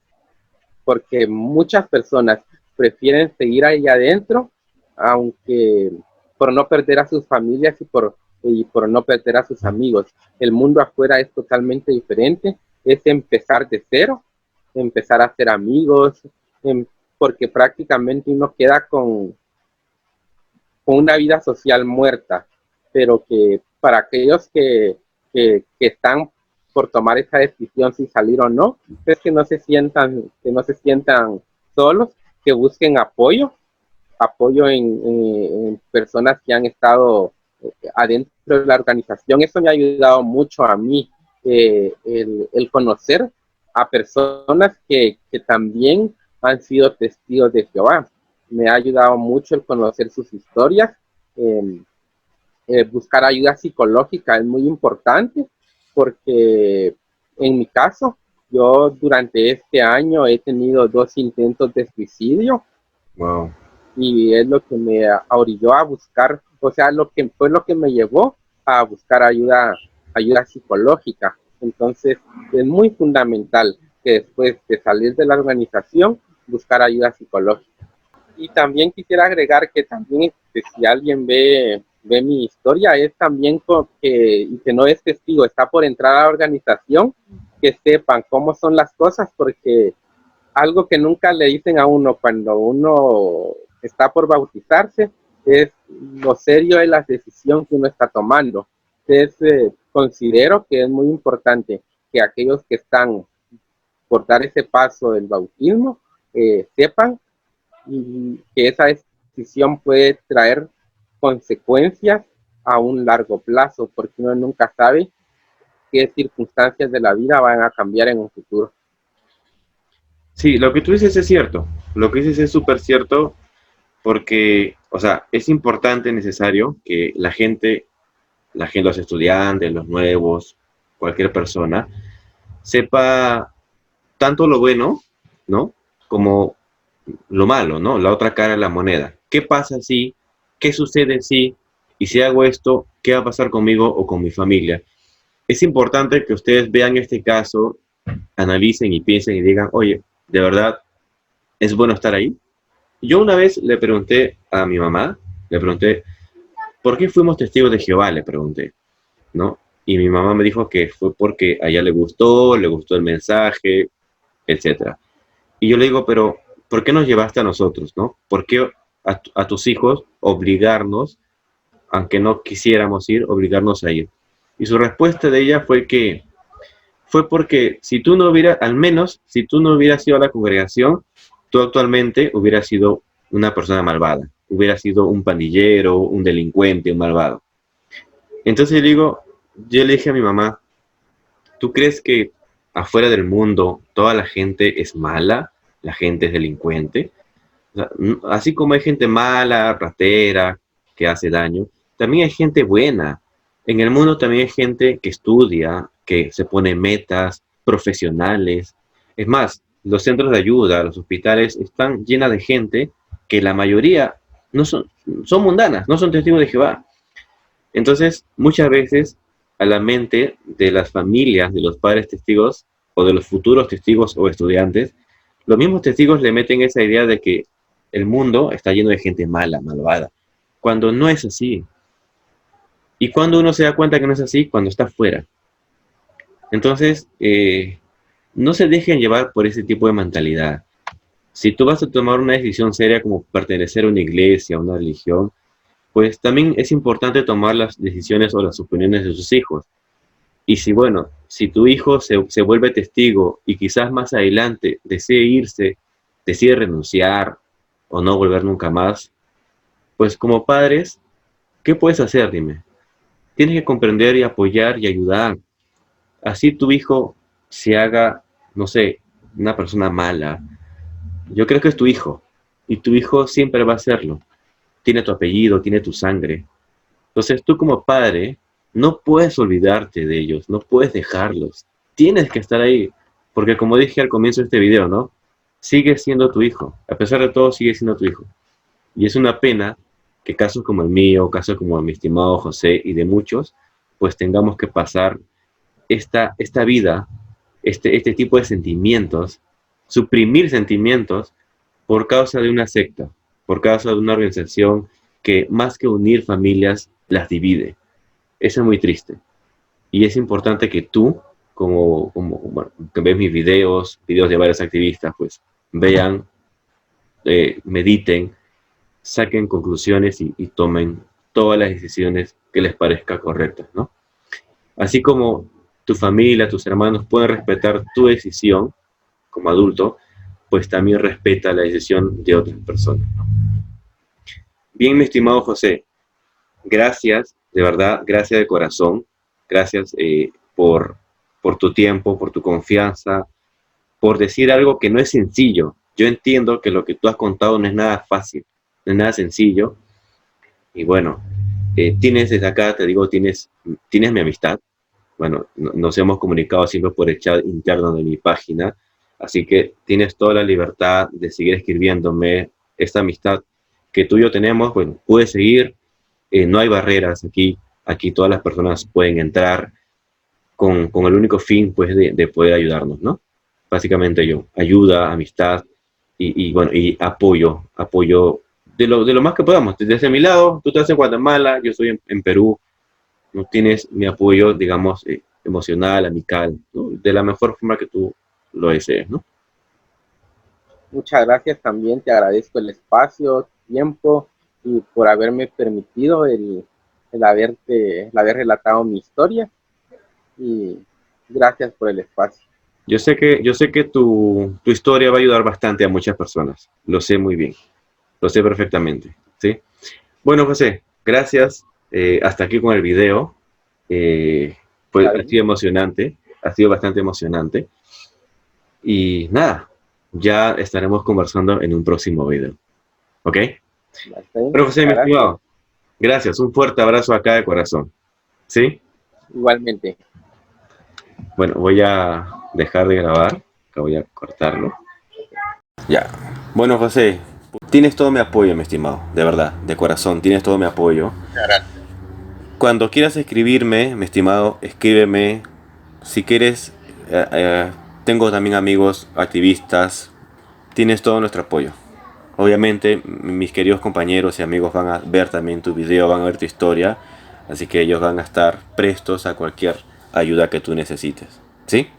porque muchas personas prefieren seguir ahí adentro, aunque por no perder a sus familias y por no perder a sus amigos. El mundo afuera es totalmente diferente es empezar de cero, empezar a hacer amigos, porque prácticamente uno queda con una vida social muerta, pero que para aquellos que están por tomar esa decisión si salir o no, es que no se sientan solos, que busquen apoyo en personas que han estado adentro de la organización. Eso me ha ayudado mucho a mí, el conocer a personas que también han sido testigos de Jehová. Me ha ayudado mucho el conocer sus historias. Buscar ayuda psicológica es muy importante porque en mi caso, yo durante este año he tenido 2 intentos de suicidio. Wow. Y es lo que me orilló a buscar, o sea, lo que fue lo que me llevó a buscar ayuda psicológica. Entonces, es muy fundamental que después de salir de la organización, buscar ayuda psicológica. Y también quisiera agregar que también si alguien ve mi historia, es también que no es testigo, está por entrar a la organización, que sepan cómo son las cosas, porque algo que nunca le dicen a uno cuando uno está por bautizarse es lo serio de la decisión que uno está tomando. Entonces, considero que es muy importante que aquellos que están por dar ese paso del bautismo sepan y que esa decisión puede traer consecuencias a un largo plazo, porque uno nunca sabe qué circunstancias de la vida van a cambiar en un futuro. Sí, lo que tú dices es cierto. Lo que dices es súper cierto porque, o sea, es importante, necesario que la gente, los estudiantes, los nuevos, cualquier persona, sepa tanto lo bueno, ¿no? Como lo malo, ¿no? La otra cara de la moneda. ¿Qué pasa si? ¿Qué sucede si? Y si hago esto, ¿qué va a pasar conmigo o con mi familia? Es importante que ustedes vean este caso, analicen y piensen y digan, oye, ¿de verdad es bueno estar ahí? Yo una vez le pregunté a mi mamá, le pregunté, ¿por qué fuimos testigos de Jehová? Le pregunté, ¿no? Y mi mamá me dijo que fue porque a ella le gustó el mensaje, etcétera. Y yo le digo, pero ¿por qué nos llevaste a nosotros, no? ¿Por qué a tus hijos obligarnos, aunque no quisiéramos ir, obligarnos a ir? Y su respuesta de ella fue que fue porque si tú no hubieras, al menos si tú no hubieras ido a la congregación, tú actualmente hubieras sido una persona malvada, hubieras sido un pandillero, un delincuente, un malvado. Entonces yo le dije a mi mamá, ¿tú crees que afuera del mundo toda la gente es mala? ¿La gente es delincuente? O sea, así como hay gente mala, ratera, que hace daño, también hay gente buena. En el mundo también hay gente que estudia, que se pone metas, profesionales. Es más, los centros de ayuda, los hospitales están llenos de gente que la mayoría no son mundanas, no son testigos de Jehová. Entonces, muchas veces a la mente de las familias, de los padres testigos o de los futuros testigos o estudiantes, los mismos testigos le meten esa idea de que el mundo está lleno de gente mala, malvada, cuando no es así. Y cuando uno se da cuenta que no es así, cuando está fuera. Entonces, no se dejen llevar por ese tipo de mentalidad. Si tú vas a tomar una decisión seria como pertenecer a una iglesia, a una religión, pues también es importante tomar las decisiones o las opiniones de sus hijos. Y si, bueno, si tu hijo se vuelve testigo y quizás más adelante desee irse, decide renunciar o no volver nunca más, pues como padres, ¿qué puedes hacer? Dime. Tienes que comprender y apoyar y ayudar. Así tu hijo se haga, no sé, una persona mala. Yo creo que es tu hijo y tu hijo siempre va a serlo. Tiene tu apellido, tiene tu sangre. Entonces tú como padre no puedes olvidarte de ellos, no puedes dejarlos. Tienes que estar ahí, porque como dije al comienzo de este video, ¿no? Sigue siendo tu hijo. A pesar de todo, sigue siendo tu hijo. Y es una pena que casos como el mío, casos como mi estimado José y de muchos, pues tengamos que pasar esta vida, este tipo de sentimientos, suprimir sentimientos por causa de una secta, por causa de una organización que más que unir familias, las divide. Eso es muy triste. Y es importante que tú bueno, que ven mis videos de varios activistas, pues vean, mediten, saquen conclusiones y tomen todas las decisiones que les parezca correctas, ¿no? Así como tu familia, tus hermanos pueden respetar tu decisión como adulto, pues también respeta la decisión de otras personas, ¿no? Bien, mi estimado José, gracias, de verdad, gracias de corazón, gracias por tu tiempo, por tu confianza, por decir algo que no es sencillo. Yo entiendo que lo que tú has contado no es nada fácil, no es nada sencillo. Y bueno, tienes desde acá, te digo, tienes mi amistad. Bueno, nos hemos comunicado siempre por el chat interno de mi página, así que tienes toda la libertad de seguir escribiéndome. Esta amistad que tú y yo tenemos, bueno, puedes seguir, no hay barreras aquí, aquí todas las personas pueden entrar con el único fin, pues, de poder ayudarnos, ¿no? Básicamente yo, ayuda, amistad bueno, y apoyo de lo más que podamos. Desde mi lado, tú estás en Guatemala, yo estoy en Perú, no tienes mi apoyo, digamos, emocional, amical, ¿no? De la mejor forma que tú lo desees, ¿no? Muchas gracias también, te agradezco el espacio, tiempo y por haberme permitido el haber relatado mi historia y gracias por el espacio. Yo sé que tu historia va a ayudar bastante a muchas personas, lo sé muy bien, lo sé perfectamente, ¿sí? Bueno, José, gracias, hasta aquí con el video, pues ha sido emocionante, ha sido bastante emocionante, y nada, ya estaremos conversando en un próximo video, ¿ok? Pero José, mi estimado, gracias, un fuerte abrazo acá de corazón, ¿sí? Igualmente. Bueno, voy a dejar de grabar, que voy a cortarlo. Ya, bueno José, tienes todo mi apoyo, mi estimado, de verdad, de corazón, tienes todo mi apoyo. Gracias. Cuando quieras escribirme, mi estimado, escríbeme. Si quieres, tengo también amigos activistas, tienes todo nuestro apoyo. Obviamente mis queridos compañeros y amigos van a ver también tu video, van a ver tu historia, así que ellos van a estar prestos a cualquier ayuda que tú necesites, ¿sí?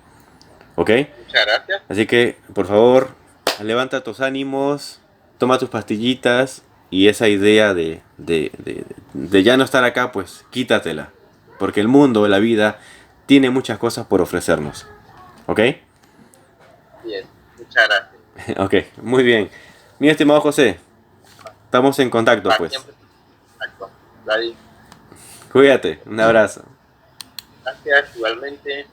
¿Ok? Muchas gracias. Así que, por favor, levanta tus ánimos, toma tus pastillitas y esa idea de ya no estar acá, pues quítatela, porque el mundo, la vida, tiene muchas cosas por ofrecernos, ¿ok? Bien, muchas gracias. Ok, muy bien. Mi estimado José, estamos en contacto, pues. Exacto. David, Cuídate, un abrazo. gracias igualmente.